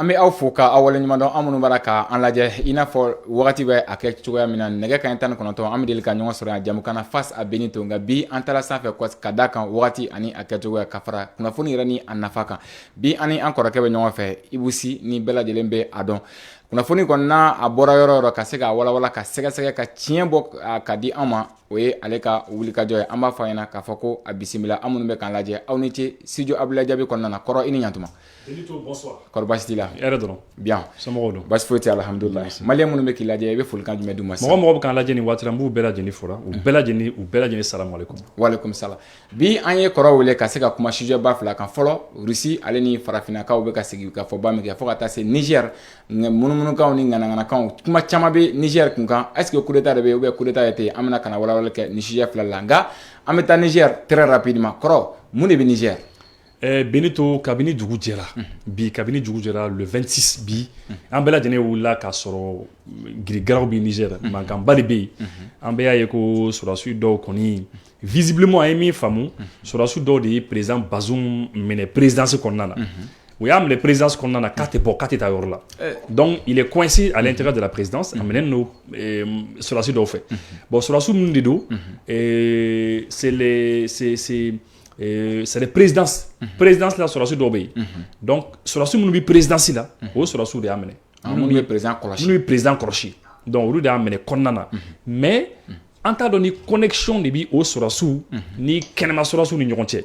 an bɛ aw fo ka aw waleɲuman dɔn an minnu b'a la ka an lajɛ i n'a fɔ wagati bɛ a kɛ cogoya min na nɛgɛ kanɲɛ 19 an bɛ deli ka ɲɔgɔn sɔrɔ yan jamukan na face à Benito nka bi an taara sanfɛ ka da kan wagati ani a kɛcogoya ka fara kunnafoni yɛrɛ ni a nafa kan bi ani an kɔrɔkɛ bɛ ɲɔgɔn fɛ Ibusi ni bɛɛ lajɛlen bɛ a dɔn kunnafoni kɔni n'a a bɔra yɔrɔ o yɔrɔ ka se k'a walawala ka sɛgɛsɛgɛ ka tiɲɛ bɔ ka di an ma o ye ale ka wulikajɔ ye an b'a fɔ a ɲɛna k'a fɔ ko a bisimila an minnu bɛ k'an lajɛ aw ni ce studio Abdoulaye Jaabi kɔnɔna na kɔrɔ i ni ɲantuma. Benito, bonsoir. Kɔrɔ baasi t'i la. Hɛrɛ dɔrɔn. Bien. Somɔgɔw don. Baasi foyi tɛ alhamdulila. Maliyɛn minnu bɛ k'i lajɛ i bɛ folikan jumɛn d'u ma sisan. Mɔgɔ bɛ k'an lajɛ nin waati la n b'u bɛɛ lajɛlen fora u bɛɛ lajɛlen salamu aleykum. Walekum salam. Bi an ye kɔrɔ wele ka se ka kuma sujet ba fila kan fɔlɔ Rusi ale ni farafinnakaw bɛ ka sigi ka fɔ ba min kɛ fo ka taa se Niger munumunukanw ni ŋanaŋanakanw kuma caman bɛ Niger kun kan est ce que coup d'état de bɛ yen ou bien coup d'état yɛrɛ tɛ an bɛna ka na walawalali kɛ ni sujet fila la nka an bɛ taa Niger très rapidement kɔrɔ mun de bɛ Niger. Benito kabini dugu jɛra bi kabini dugu jɛra le 26 bi an bɛɛ lajɛlen wulila k'a sɔrɔ girigaraw bɛ Niger mankanba de bɛ yen an bɛɛ y'a ye ko sɔrɔdasiw dɔw kɔni visiblement an ye min faamu sɔrɔdasiw dɔw de ye président Bazoum minɛ présidence kɔnɔna na u y'a minɛ présidence kɔnɔna na k'a tɛ bɔ k'a tɛ taa yɔrɔ la donc il est coincé à l'intérieur de la présidence a minɛnen don sɔrɔdasi dɔw fɛ bon sɔrɔdasiw minnu de don c'est les présidences la sɔrɔdasi dɔw bɛ yen donc sɔrɔdasi minnu bɛ présidence la o sɔrɔdasiw de y'a minɛ minnu ye président kɔlɔsi donc olu de y'a minɛ kɔnɔna na mais an t'a dɔn ni connexion de bɛ o sɔrɔdasiw ni kɛnɛma sɔrɔdasiw ni ɲɔgɔn cɛ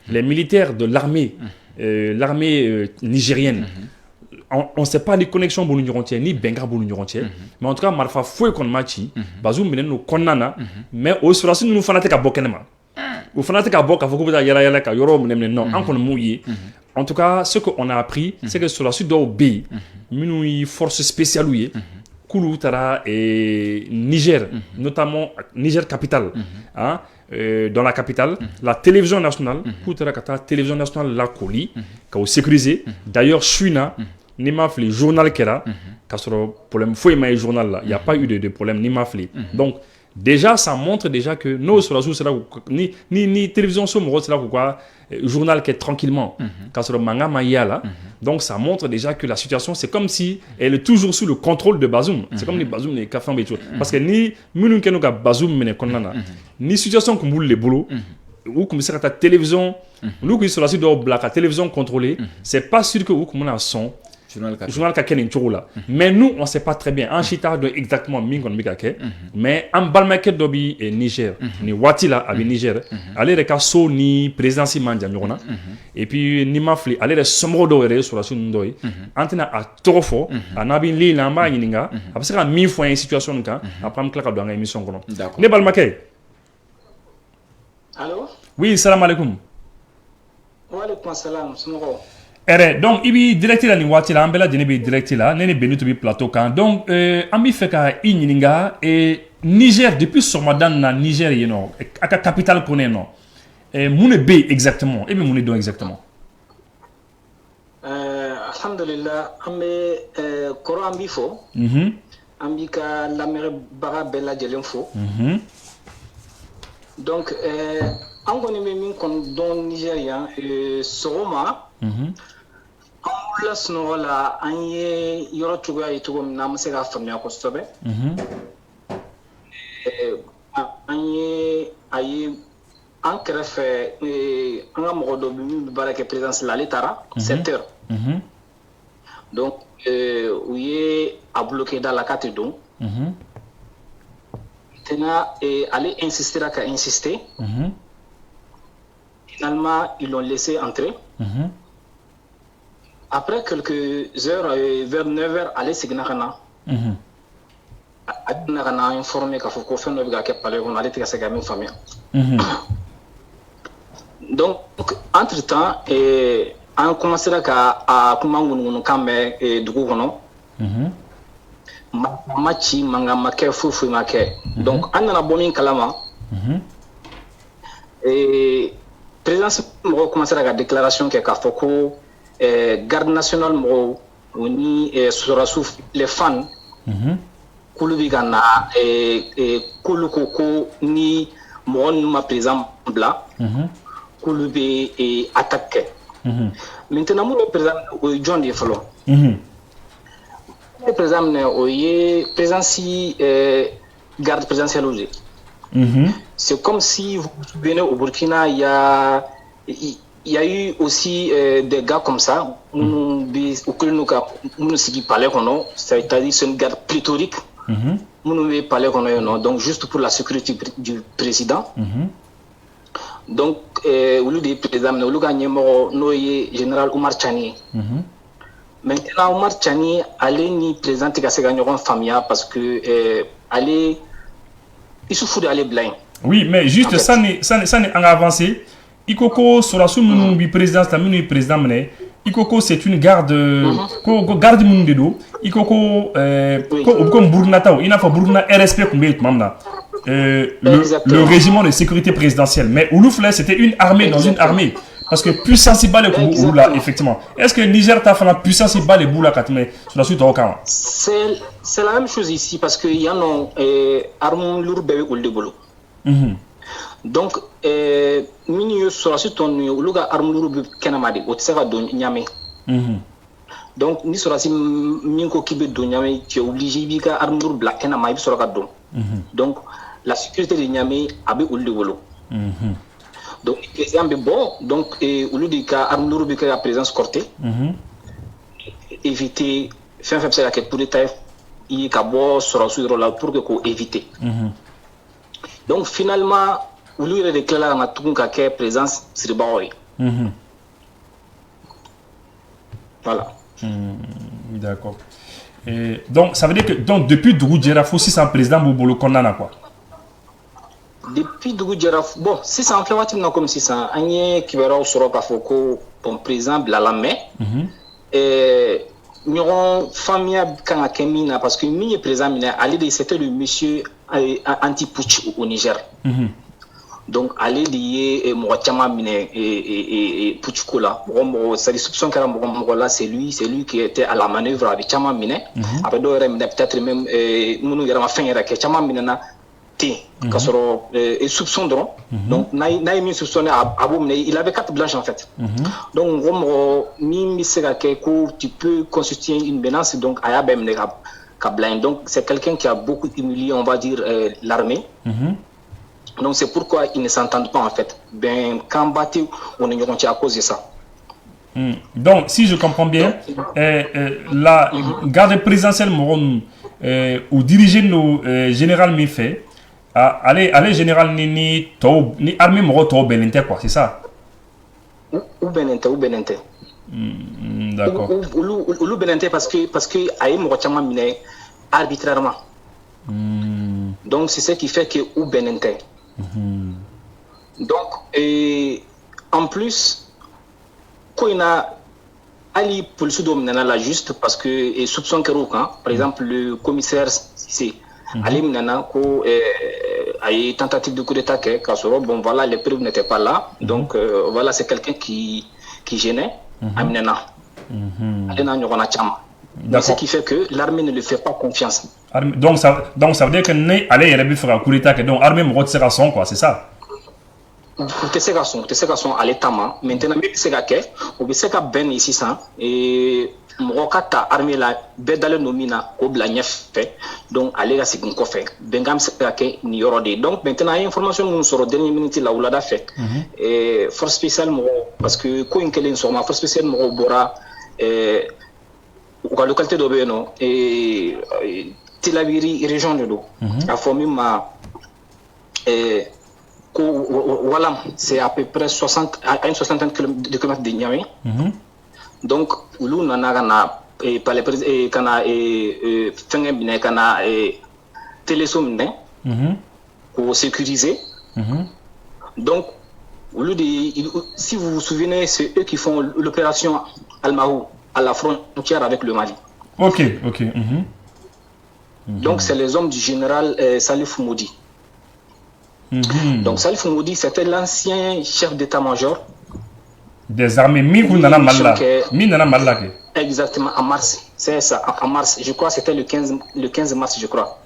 les militaires de l'armée nigérienne on ne sait pas ni connexion b'u ni ɲɔgɔn cɛ ni bɛnkan b'u ni ɲɔgɔn cɛ mais en tout cas marifa foyi kɔni ma ci Bazoum minɛnen don kɔnɔna na mais o sɔrɔdasi ninnu fana tɛ ka bɔ kɛnɛma ou fana tɛ ka bɔ k'a fɔ k'u bɛ taa yala yala ka yɔrɔ minɛ non an kɔni m'u ye en tout cas ce qu'on a appris c'est que sɔrɔdasi dɔw bɛ yen minnu ye force spéciale ye k'olu taara Niger notamment Niger capitale dans la capitale la télévision nationale k'u taara ka taa télévision nationale lakoli ka o sécuriser d'ailleurs su in na n'i ma fili journal kɛra k'a sɔrɔ problème foyi ma ye journal la il y a pas eu de problème n'i ma fili donc déjà ça montre déjà que nos sɔrɔdasiw sera ni télévision so mɔgɔw sera k'u ka journal kɛ tranquillement k'a sɔrɔ mankan ma ye a la donc ça montre déjà que la situation c'est comme si elle est toujours sous le contrôle de Bazoum c'est comme ni Bazoum ni ka fɛn bɛ cogo parce que ni minnu kɛlen ka Bazoum minɛ kɔnɔna na ni situation tun b'olu de bolo u tun bɛ se ka taa télévision olu tun ye sɔrɔdasi dɔw bila ka télévision contrôler c'est pas sûr que u tun bɛna sɔn journal ka kɛ nin cogo la mais nous on sait pas très bien an si t'a dɔn exactement min kɔni bɛ ka kɛ mais an balimakɛ dɔ bɛ Niger nin waati la a bɛ Niger ale yɛrɛ ka so ni présidence man jan ɲɔgɔn na et puis n'i ma fili ale yɛrɛ somɔgɔw dɔw yɛrɛ ye sɔrɔdasi ninnu dɔw ye an tɛna a tɔgɔ fɔ a n'a bɛ ligne la an b'a ɲininka a bɛ se ka min fɔ an ye situation nin kan après an bɛ tila ka don an ka émission kɔnɔ ne balimakɛ. Allô. Oui, salam alaikum. Wa alaikum salam somɔgɔw. Donc i b'i direct la nin waati la an bɛɛ lajɛlen bɛ direct la ne ni Benito bɛ plateau kan donc an b'i fɛ ka i ɲininka Niger depuis sɔgɔmada na Niger yen nɔ a ka capitale kɔnɔ yen nɔ mun de bɛ yen exactement e bɛ mun de dɔn exactement. Alhamdulillah an bɛ kɔrɔ an b'i fɔ an b'i ka lamɛnbaga bɛɛ lajɛlen fo donc an kɔni bɛ min kɔni dɔn Niger yan sɔgɔma an wulila sunɔgɔ la an ye yɔrɔ cogoya ye cogo min na an bɛ se k'a faamuya kosɛbɛ an ye a ye an kɛrɛfɛ an ka mɔgɔ dɔ min bɛ baara kɛ présidence la ale taara 7 heures donc u ye a bloqué da la k'a tɛ don maintenant ale insistera ka insister finalement ils l'ont laissé entrer après quelques heures vers 9 heures ale seginna ka na a bɛna ka na informer k'a fɔ ko fɛn dɔ bɛ ka kɛ palais kɔnɔ ale tɛ ka se ka min faamuya donc entre temps an commencera ka a kuma ŋunuŋunukan mɛn dugu kɔnɔ ma ci mankan ma kɛ foyi ma kɛ donc an nana bɔ min kalama présidence mɔgɔw commencera ka déclaration kɛ k'a fɔ ko garde national mɔgɔw o ni sɔrɔdasiw les fans k'olu bɛ ka na k'olu ko ni mɔgɔ ninnu ma président bila k'olu bɛ attaque kɛ maintenant mun ye président o ye jɔn de ye fɔlɔ Par exemple, président si garde présidentielle. C'est comme si vous vous souvenez au Burkina, il y a eu aussi des gars comme ça, c'est-à-dire c'est une garde pléthorique. Donc juste pour la sécurité du président. Donc au lieu de président, le général Oumar Tchani. Maintenant Oumar Tchani allait ni présenter qu'à ses gagnants famille parce que allait il se fout d'aller blind. Oui, mais juste en ça n'est en avancé. Ikoko Sorasu Mounou président, président mené. Ikoko c'est une garde garde Mundedo. Ikoko comme Burunatao, il n'a pas Buruna RSP comme le régiment de sécurité présidentielle. Mais Ouloufle c'était une armée dans une armée. Parce que puissance c'est balé comme Oula effectivement. Est-ce que Niger t'a fait la puissance c'est balé Boula katme sur la suite au camp? C'est la même chose ici parce que y en a armes lourdes ou le bolo. Donc mini sur la suite on luga armes lourdes kenamadi au tseva don nyame. Donc ni sur la suite minko kibe don nyame tu es obligé bika armes lourdes black kenamadi sur la don. Donc la sécurité de nyame abe ou le bolo. Donc, exemple bon, donc au lieu de cas armes lourdes que la présence cortée, éviter faire la quête pour les tailles, il y a bon sur la suite pour que éviter. Donc finalement, au lieu de déclarer à tout cas présence sur le barreau. Voilà. D'accord. Donc ça veut dire que donc depuis Dougou Djerafou, si c'est un président Boubolo Kondana quoi. Depuis Dougou Djerafou, bon, si c'est un fait comme si ça, un qui verra au Soroka Foko, bon, président Blalame, nous avons famille quand à Kemina, parce que mi président, c'était le monsieur anti-putsch au Niger. Donc, aller lier Mouachama Mine et Putschkola, c'est les soupçons là, c'est lui qui était à la manœuvre avec Chama Mine. Après, peut-être même, nous avons fait un Chama Mine. Et soupçon donc naïmi soupçonné il avait carte blanche en fait. Donc tu peux constituer une menace donc à donc c'est quelqu'un qui a beaucoup humilié on va dire l'armée. Donc c'est pourquoi ils ne s'entendent pas en fait. Ben quand battu on est à cause de ça. Donc si je comprends bien la garde présidentielle ou diriger nos général Mifé allez général ni armée moro benente quoi, c'est ça? Ou benente. D'accord. Ou benente parce que aïe moro chama mine arbitrairement. Donc c'est ce qui fait que ou benente. Donc en plus quand il a Ali pour le sud-dominant là juste parce que soupçon que par exemple le commissaire c'est Ali Minana ko a eu tentative de coup d'état bon voilà les preuves n'étaient pas là donc voilà c'est quelqu'un qui gênait Aminana. Donc ce qui fait que l'armée ne lui fait pas confiance. Donc ça veut dire que né allez il a fait un coup d'état donc l'armée me retire son quoi, c'est ça? Te se ka son ale tama maintenant mi se ka kɛ o bɛ se ka bɛn ni sisan mɔgɔ ka ta armée la bɛɛ dalen no min na k'o bila ɲɛfɛ donc ale ka segin kɔfɛ bɛnkan bɛ se ka kɛ nin yɔrɔ de donc maintenant an ye information minnu sɔrɔ dernière minute la wulada fɛ force spéciale mɔgɔw parce que ko in kɛlen sɔgɔma force spéciale mɔgɔw bɔra u ka localité dɔ bɛ yen nɔ Tilabiri région de do a fɔ min ma voilà, c'est à peu près 60 à une soixantaine de kilomètres de Niamey. Donc, nous n'avons pas les kana télésom pour sécuriser. Donc, si vous vous souvenez, c'est eux qui font l'opération Al-Mahou à la frontière avec le Mali. Ok. Donc, c'est les hommes du général Salif Moudi. Donc Salif Moudi c'était l'ancien chef d'état-major des armées exactement en mars, c'est ça en mars, je crois c'était le 15 mars je crois.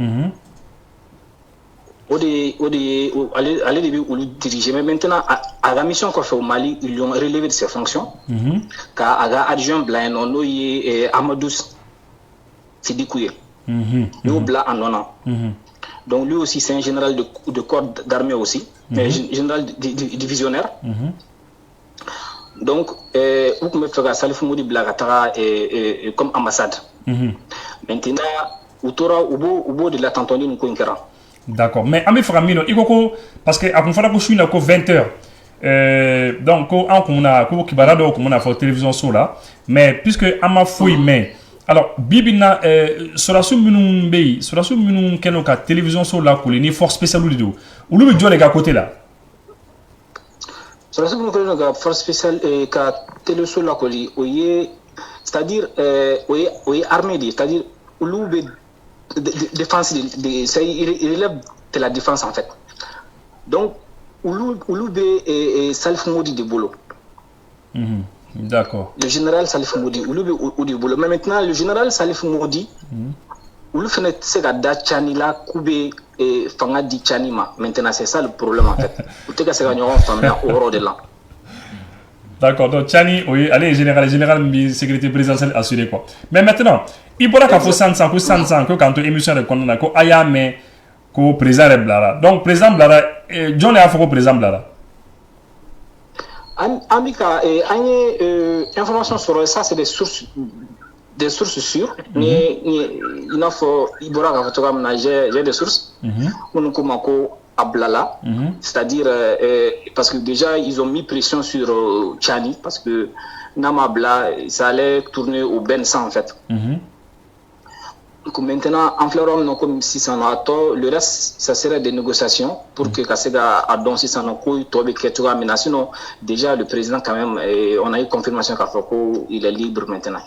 allez début ou diriger mais maintenant à la mission qu'on fait au Mali ils l'ont relevé de ses fonctions car aga adjoint blanc non et Amadou Sidikouye le blanc en non donc lui aussi c'est un général de corps d'armée aussi général divisionnaire donc où me fera Salif Moudi Blagatara comme ambassade maintenant autour au bout de l'attention nous conquérant. D'accord, mais Ami Framino, parce que à Confara Kouchou, il y a 20h. Donc, on a Kibarado, on a fait télévision sur là. Mais puisque Ama Fouille, mais. Alors, Bibina, sur la sous-minum, Kenoka, télévision sur là, pour les forces spéciales ou les deux. Où le joue les gars côté là? Sur la sous-minum, force spéciale et télévision sur là, c'est-à-dire, armée, c'est-à-dire, où le défense il relève de la défense en fait. Donc Ouloube et Salif Moudi de Bolo. D'accord. Le général Salif Moudi, Ouloube ou de Bolo. Mais maintenant le général Salif Moudi, Ouloube fait c'est da Tchani là, Koubé et Fanga di Tchanima. Maintenant c'est ça le problème en fait. Vous te cassez gagner en famille au rôle de là. D'accord, donc Tchani, oui, allez, général, sécurité présidentielle assurée quoi. Mais maintenant, il pourra qu'il faut 100 que quand on émission de Kondona, ko Ayame, ko président de Blara. Donc, président Blara, John est à fond président Blara. Amika, information sur ça, c'est des sources sûres. Mais il faut, il pourra j'ai des sources. On commence à Blala, c'est-à-dire parce que déjà ils ont mis pression sur Tchani parce que Namabla ça allait tourner au Bensan en fait. Donc maintenant en Fleuron non comme si ça n'a pas le reste ça serait des négociations pour que Kasega a donc si ça n'a pas tombé quelque chose mais sinon déjà le président quand même on a eu confirmation qu'Afoko il est libre maintenant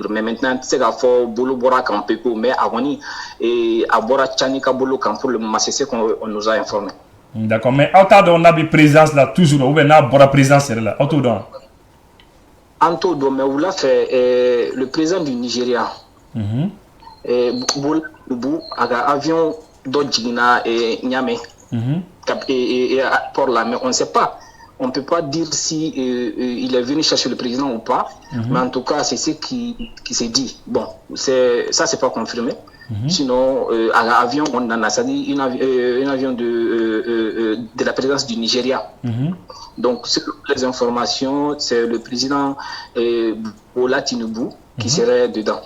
mais maintenant c'est qu'il faut Bolo Bora quand peut mais Avoni et Abora Tchani Kabolo quand pour le moment c'est ce qu'on nous a informé. D'accord, mais on a une présence là toujours ou bien on a présence là autour Anto mais où l'a fait le président du Nigeria. Bol Boubou avion d'Odjina et Niamey et pour là mais on ne sait pas, on ne peut pas dire si il est venu chercher le président ou pas, mais en tout cas c'est ce qui s'est dit. Bon, c'est pas confirmé. Sinon avion on en a dit un avion de la présidence du Nigeria. Donc c'est les informations, c'est le président Bola Tinubu qui serait dedans.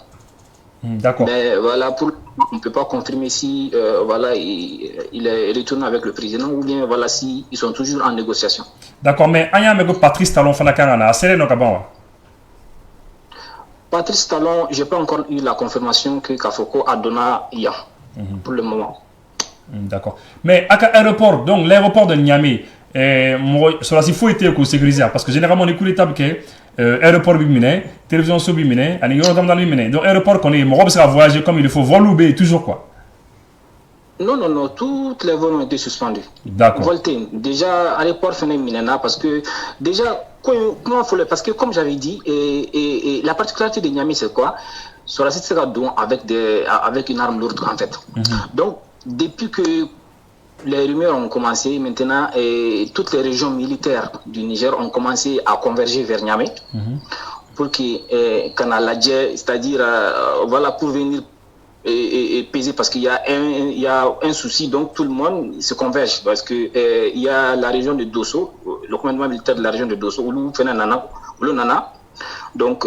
D'accord. Mais voilà, on ne peut pas confirmer si voilà, il est retourné avec le président ou bien voilà, si ils sont toujours en négociation. D'accord, mais Anya Mego Patrice Talon Fanakana, c'est le Kabawa. Patrice Talon, je n'ai pas encore eu la confirmation que Kafoko a donné hier pour le moment. D'accord. Mais à l'aéroport, donc l'aéroport de Niamey, cela s'il faut être sécurisé parce que généralement les coups d'état que aéroport bimine, télévision sous bimine, et dans le bimine. Donc aéroport qu'on est, mon robe sera voyager comme il faut, vol ou toujours quoi. Non, toutes les vols ont été suspendus. D'accord. Voltaire, déjà aéroport féminin parce que déjà comment faut le, parce que comme j'avais dit et la particularité de Niamey c'est quoi? Sur la site c'est avec une arme lourde en fait. Donc depuis que les rumeurs ont commencé, maintenant toutes les régions militaires du Niger ont commencé à converger vers Niamey pour que Kanaladje, c'est-à-dire voilà pour venir et peser parce qu'il y a un souci, donc tout le monde se converge parce que il y a la région de Dosso, le commandement militaire de la région de Dosso, où Nana. Donc,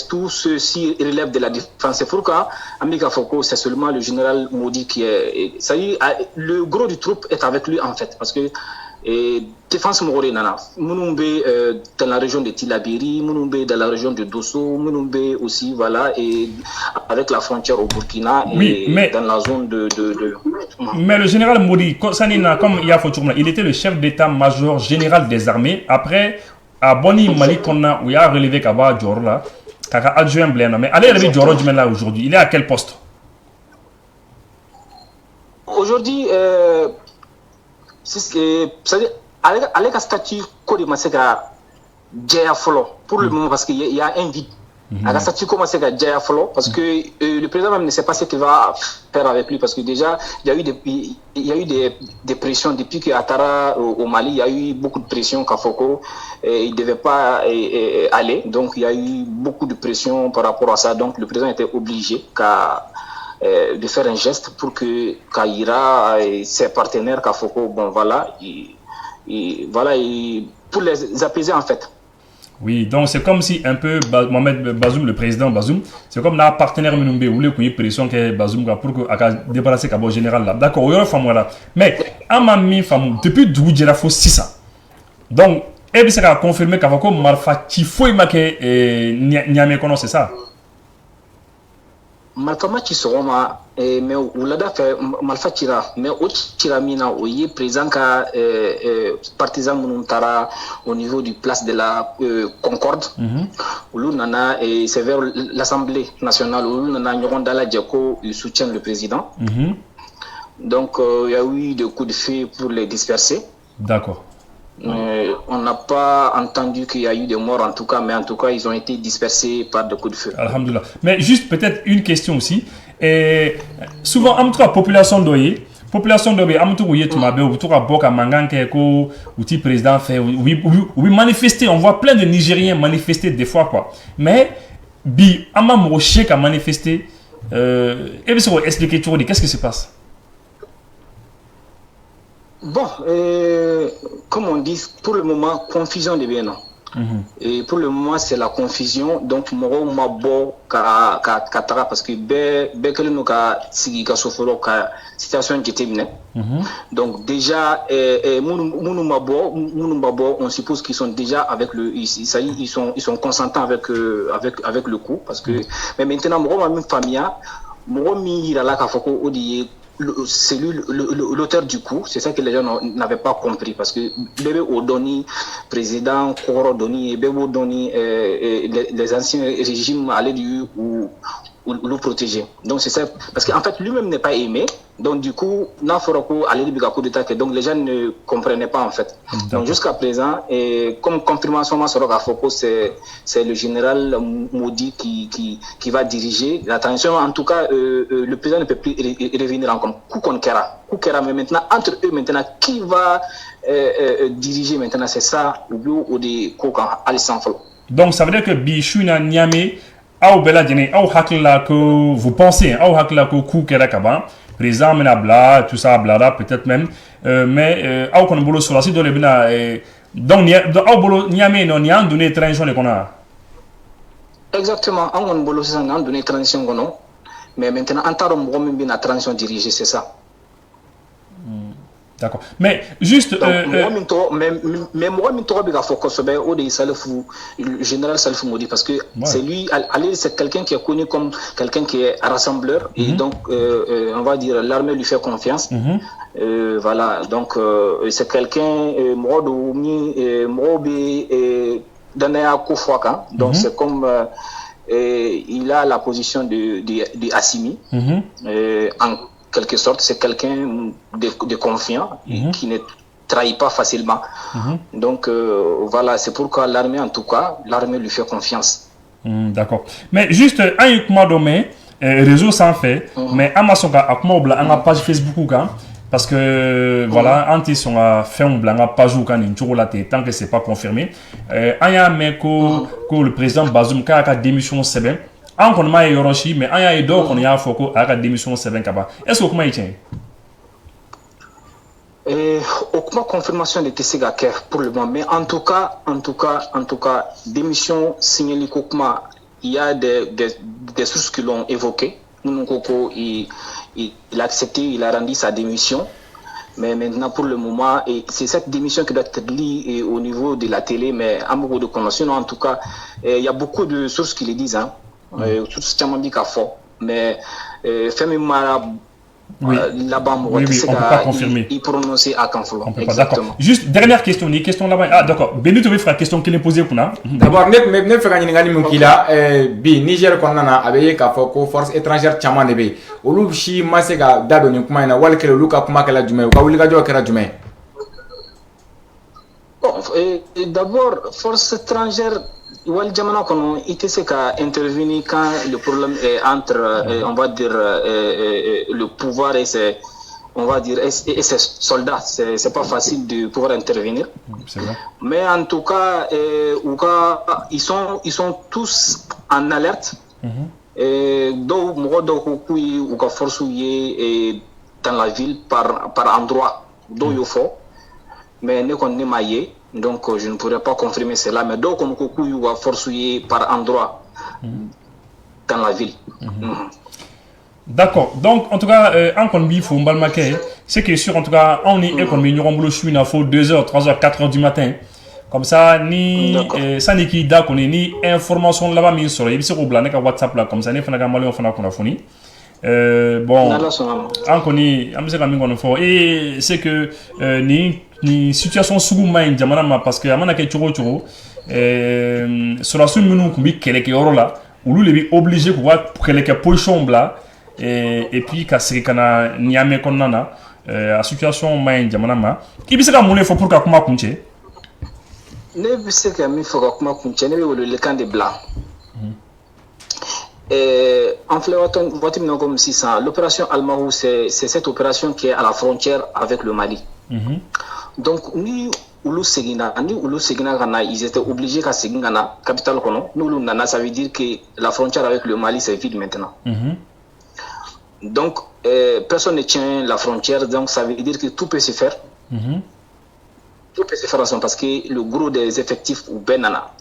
tout ceci relève de la défense. C'est pourquoi, Amika Foko, c'est seulement le général Modi qui est. Ça y est, le gros du troupe est avec lui en fait. Parce que défense Moré Nana, Mounoumbe dans la région de Tilabiri, Mounoumbe dans la région de Dosso, Mounoumbe aussi, voilà, et avec la frontière au Burkina, oui, et mais dans la zone de. Mais le général Modi, comme il y a Fotourma, il était le chef d'état-major général des armées. Après, à Boni Mali où il a relevé Kaba Djorla, Kaka adjoint Blena. Mais allez relever Djoro là aujourd'hui. Il est à quel poste? Aujourd'hui, c'est-à-dire, avec un statut Kodi Maseka Djea Folo, pour le moment, parce qu'il y a un vide. Agasati commence à Jaya Folo parce que le président même ne sait pas ce qu'il va faire avec lui parce que déjà il y a eu des pressions depuis que Attara au Mali, il y a eu beaucoup de pression Kafoko il devait pas aller, donc il y a eu beaucoup de pression par rapport à ça, donc le président était obligé de faire un geste pour que Kaira et ses partenaires Kafoko, bon voilà, pour les apaiser en fait. Oui, donc c'est comme si un peu Mohamed Bazoum, le président Bazoum, c'est comme la partenaire Minoumbe, vous voulez qu'il y ait pression que Bazoum pour que débarrasser le général là. D'accord, il y a une femme là. Mais à ma mi femme depuis Doudjera faut 6 ans. Donc, elle s'est confirmé qu'avec Marfa Tifoué Make Niamey kono, c'est ça. Malfama Chisoroma, mais Oulada fait Malfa Tira, mais au Tiramina, où il est présent qu'à partisan Mountara au niveau du place de la Concorde, où l'Unana, et c'est vers l'Assemblée nationale, où l'Unana Nyorondala Djeko soutient le président. Donc il y a eu des coups de feu pour les disperser. D'accord. On n'a pas entendu qu'il y a eu des morts en tout cas, mais en tout cas ils ont été dispersés par des coups de feu. Alhamdulillah. Mais juste peut-être une question aussi. Souvent, en tout cas, population d'Oye, en tout cas, tu m'as dit, tu as beaucoup de mangan que le président fait, oui manifester. On voit plein de Nigériens manifester des fois quoi. Mais bi, ama moché qui a manifesté. Et bien, ça va expliquer tout. Qu'est-ce qui se passe? Bon, comme on dit, pour le moment, confusion de bien. Et pour le moment, c'est la confusion. Donc, moro mabo katara parce que bekele no ka sigi ka sofolo ka situation qui était bien. Donc déjà, munu mabo, on suppose qu'ils sont déjà avec le, ils sont consentants avec le coup parce que mais maintenant moro ma même famille, moro mi la ka foko odiye. C'est lui l'auteur du coup, c'est ça que les gens n'avaient pas compris parce que bébé Odoni, président Korodoni et bébé Odoni, les anciens régimes allaient du ou le protéger. Donc c'est ça, parce qu'en fait lui-même n'est pas aimé, donc du coup Naforoko allait du coup d'état que donc les gens ne comprenaient pas en fait. Donc jusqu'à présent, et comme confirmation Masoroka Foko, c'est le général Maudit qui va diriger la transition. En tout cas, le président ne peut plus revenir encore. Koukera, mais maintenant entre eux maintenant qui va diriger maintenant, c'est ça ou des Kokan Alisanfalo. Donc ça veut dire que Bichouna Niamey Aou Bela Djene, Aou Hakla que vous pensez, Aou Hakla que Koukera Kaba, président Menabla, tout ça, blada, peut-être même, mais Aou Konbolo sur la site de l'Ebina, donc Aou Bolo Niamey, non, Niam donné transition qu'on a. Exactement, Aou Konbolo, c'est ça, Niam donné transition qu'on a, mais maintenant, en tant que bien la transition dirigée, c'est ça. D'accord. Mais juste. Mais moi, le général Salfou Modi, parce que c'est lui, c'est quelqu'un qui est connu comme quelqu'un qui est rassembleur, et donc, on va dire, l'armée lui fait confiance. Voilà, donc, c'est quelqu'un, donc c'est comme. Il a la position de Assimi, en quelque sorte, c'est quelqu'un de confiant qui ne trahit pas facilement. Donc voilà, c'est pourquoi l'armée, en tout cas, l'armée lui fait confiance. D'accord. Mais juste, un domaine, réseau sans fait, mais Amazon a une page Facebook, parce que voilà, anti sont à faire un blanc page ou tant que c'est pas confirmé. Il y a que le président Bazoum a démission c'est en qu'on m'a yoroshi mais aya et donc on y a foko à la démission 7 kaba. Est-ce que comment il tient? Aucune confirmation de TCGA pour le moment, mais en tout cas, démission signalée Kokma, il y a des sources qui l'ont évoqué. Koko, il a accepté, il a rendu sa démission. Mais maintenant, pour le moment, c'est cette démission qui doit être liée au niveau de la télé, mais à beaucoup de connaissances. En tout cas, il y a beaucoup de sources qui le disent. Tout ce qui m'a fort, mais là-bas, on ne peut pas confirmer. Il prononcer à Kanfolo. D'accord. Juste dernière question, une question là-bas. Ah d'accord. Benito veut faire question qu'il est posée pour nous. D'abord, ne fera ni ngani mukila bi Niger konnana abe ka foko force étrangère chama nebe. Olu shi masega dado ni kuma ina wal kele luka kuma kala jume ka wuli ka jo kera jume. Bon, et d'abord, force étrangère, Wal Jamana Kono, ITC a intervenu quand le problème est entre, on va dire, le pouvoir et ses, on va dire, et ses soldats. C'est pas facile de pouvoir intervenir. C'est vrai. Mais en tout cas, ils sont tous en alerte. Donc, ou force dans la ville par endroit, d'où il faut. Mais nous connaissons maillé, donc je ne pourrais pas confirmer cela. Mais donc, on a force par endroit dans la ville. D'accord. Donc, en tout cas, en Konbi, faut m'balmaquer. C'est que sûr, en tout cas, on est économie, nous avons le il faut 2h, 3h, 4h du matin. Comme ça, ni ça n'est qui d'accord, ni information là-bas, mais sur les sur le WhatsApp là, comme ça, ni fana malio fana qu'on a fourni. Bon, en connaît, on sait quand même qu'on a fait. Et c'est que ni situation souvent in jamana parce que amana ke choro choro sur la semaine nous kumbi kele ke oro là ou lui est obligé pour voir kele ke position là et puis ka siri kana niame konnana a situation in jamana ma ki bi se ka mune fo pour ka kuma kunche ne bi se ka mi fo ka kuma kunche ne be le camp de blanc en fleuron voiture comme 600 l'opération Almahou c'est cette opération qui est à la frontière avec le Mali. Donc, ni Oulu Segina, ils étaient obligés à Segina, capitale Kono. Nous, Nana, ça veut dire que la frontière avec le Mali, c'est vide maintenant. Donc, personne ne tient la frontière, donc ça veut dire que tout peut se faire. Tout peut se faire ensemble parce que le gros des effectifs ou Benana.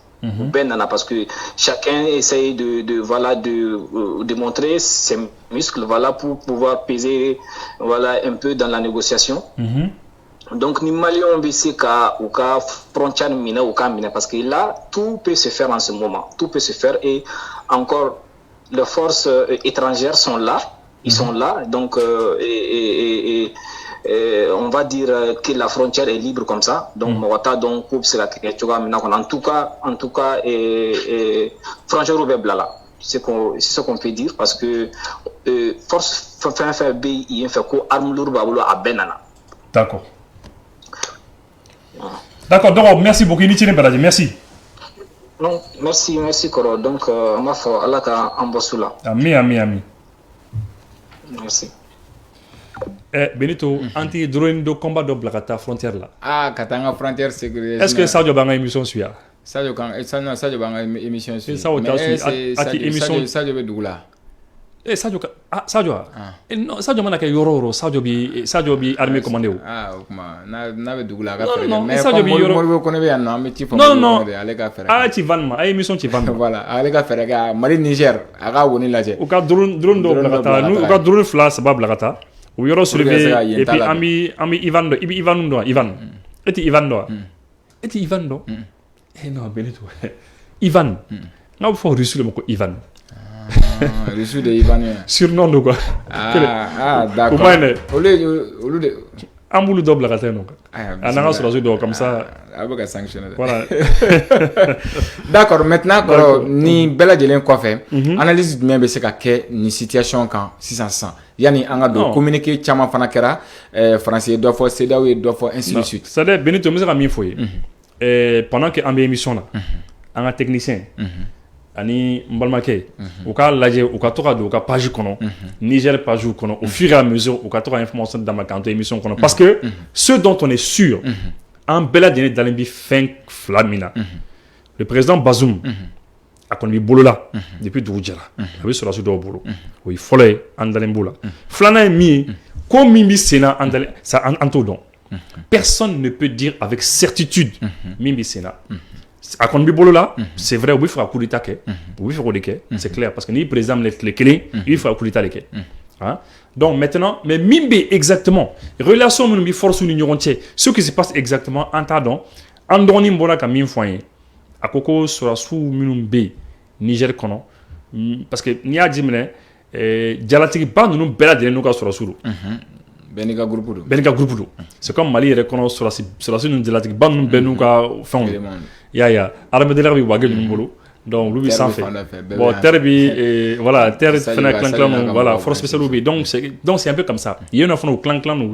Parce que chacun essaye de montrer ses muscles, voilà, pour pouvoir peser, voilà, un peu dans la négociation. Donc, ni Mali on baissé ou frontière mina ou mina parce que là tout peut se faire en ce moment, tout peut se faire et encore les forces étrangères sont là, ils sont là donc on va dire que la frontière est libre comme ça donc Mawata donc c'est la en tout cas frontière ouverte là. C'est ce qu'on peut dire parce que force fin B il fait quoi arme lourde à Benana. D'accord. D'accord, donc merci beaucoup, merci. Non, merci Koro. Donc, on va faire Allah ka ambosula. Ami. Merci. Benito, anti drone de combat de Blagata frontière là. Ah, Katanga frontière sécurité. Est-ce que Sadio Banga émission suit? Sadio Banga émission suit. Ça émission Sadio Bedoula. Sadio non Sadio manaka yororo Sadio bi armée commandé ou na be dugula ka fere mais Sadio bi yororo ko ne be yan no am ci fo non ale ka fere ci van ma ay émission ci van voilà ale ka fere ga Mali Niger aga woni laje ou ka drone do blagata nous ka drone flash sabab blagata ou yoro soulever et puis ami Ivan do eti Ivan do non Benito Ivan na fo reçu le ko Ivan reçu de Ivan surnom de quoi d'accord au lieu de amboulou double raté non ananga sur la comme ça avec sanctionné voilà d'accord maintenant ni bela jelen quoi fait analyse bien be se ka ke ni situation quand 600 yani anga do communiquer chama fana kera français do fo CEDEAO et do fo ainsi de suite ça dé Benito me mi foyer pendant que en émission là anga technicien ani mbalmake ou ka laje ou ka toka do ka page kono Niger page kono au fur et à mesure ou ka toka information dans ma canto émission kono parce que ce dont on est sûr en bela dene dalembi fin flamina le président Bazoum a connu bolola depuis Doudjara avec sur la sud do bolo oui folé andalembola flana mi comme mimbi sena andale ça antodon personne ne peut dire avec certitude mimbi sena à Konbi Bolola, c'est vrai, oui, il faut un coup d'état, c'est clair, parce que ni président les clés, il faut un coup d'état. Donc maintenant, mais Mimbe exactement, relation avec force l'union entière, ce qui se passe exactement en tardant, en donnant Mbola comme une fois, à Koko sera sous Minumbe, Niger Kono, parce que Nia Dimene, Dialatiki pas nous bella de nous sur la sourou. Benika groupe. C'est comme Mali reconnaît sur la sourou Dialatiki, ban nous benuka fond. Ya armée de l'air bi wagel mbolo donc lui sans fait bon terre bi voilà terre fait clan voilà force spéciale bi donc c'est un peu comme ça il y a une fois clan nous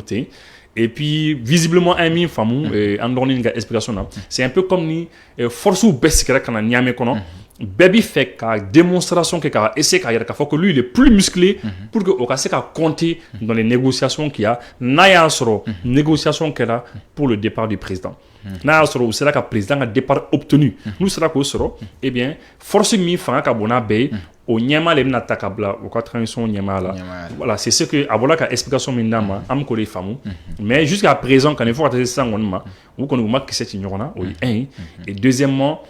et puis visiblement un min famu en donné une explication là c'est un peu comme ni force ou baisse que kana nyame kono baby fait ka démonstration que ka essayer ka faut que lui il est plus musclé pour que au cas compter dans les négociations qu'il y a naya soro négociation qu'il y a pour le départ du président naya soro c'est là que le président a départ obtenu nous sera ko soro eh bien force mi fa ka bona be au nyama le na takabla au 80 nyama là voilà c'est ce que abola ka explication mindama am ko les femmes mais jusqu'à présent quand il faut attendre ça on vous connaissez ma que c'est ignorant et deuxièmement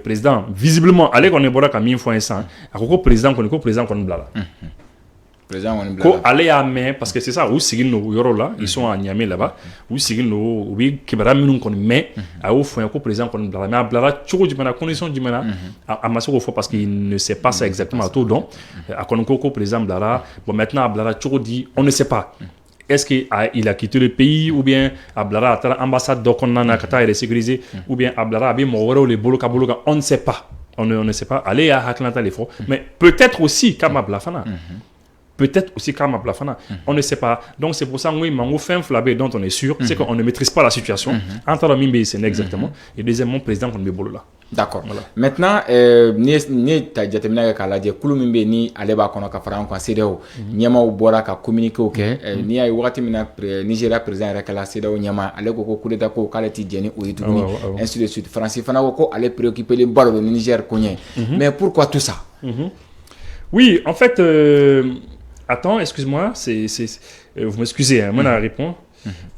président visiblement allez qu'on est bora ka 1000 fois instant akoko président qu'on blala président on blala ko aller à main parce que c'est ça ou sigin no yoro là ils sont à Niamey là-bas ou sigin no oui kibara minun kon mais a au fond ko président qu'on blala mais blala choko du mana condition du mana à masoko faut parce qu'il ne sait pas ça exactement tout donc à konoko président blala bon maintenant blala choko dit on ne sait pas. Est-ce qu'il a quitté le pays ou bien Ablara a l'ambassade d'Okonana Kata est sécurisée ou bien Ablara a bien moré les boloka on ne sait pas. On ne sait pas. Allez à Haklanta les faux. Mais peut-être aussi Kama Blafana. Peut-être aussi Kama Blafana. On ne sait pas. Donc c'est pour ça que oui, Mango fin flabé dont on est sûr, c'est qu'on ne maîtrise pas la situation. Entre la Mimbe c'est exactement. Et deuxièmement président qu'on met bolo là. D'accord. Voilà. Maintenant, ni ta jatemina ka lajɛ kulu min bɛ ni ale b'a kɔnɔ ka fara an kan CEDEAO ɲɛmaaw bɔra ka communiqué kɛ ni y'a ye wagati min na Nigeria président yɛrɛ kɛla CEDEAO ɲɛmaa ale ko coup d'état ko k'ale ti jɛn ni o ye tuguni ainsi de suite Faransi fana ko ale préoccupé len ba don Niger ko ɲɛ mais pourquoi tout ça? Oui, en fait attends, excuse-moi, vous m'excusez, moi je réponds.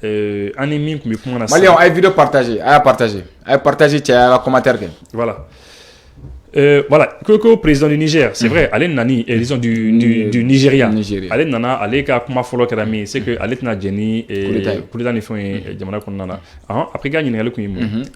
Malion a vidéo partagé tu as commentaire voilà voilà Koko président du Niger c'est vrai Alain Nani disons du Nigeria Alain Nana Alain ka kuma folo kerami c'est que Alain na Jenny et pour les années font jamana konnana après gagner ngale ko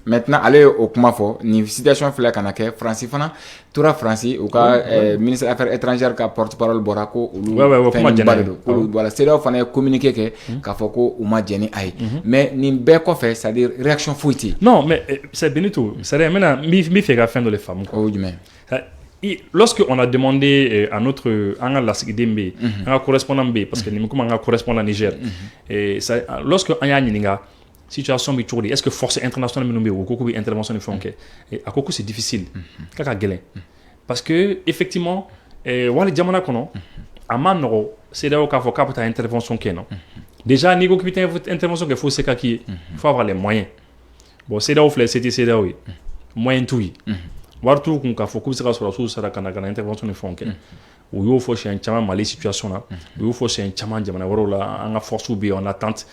maintenant aller au kuma fo ni situation fela kanake France fana tora France ou ka ministre des affaires étrangères ka porte-parole borako voilà c'est là fana communiquer que ka foko uma Jenny ay mais ni be ko fait c'est-à-dire réaction fouiti non mais c'est Benito c'est maintenant mi fait ka fin de les femmes lorsque on a demandé à notre un correspondant B parce que nous sommes un correspondant Niger et lorsque on y a une situation bi est-ce que force internationale nous ou beaucoup intervention ne font que et à Koko c'est difficile kaka gelen parce que effectivement wala jamana kono amanoro c'est là où ka faut capter intervention que non déjà niveau capitaine intervention que faut c'est qu'il faut avoir les moyens bon c'est là où c'est là où moyen tout wartu kun ka fo ko sera sur la sara kana intervention ne font que ou yo fo chez un chama mali situation là ou fo chez un chama jamana woro la en force ou bien en attente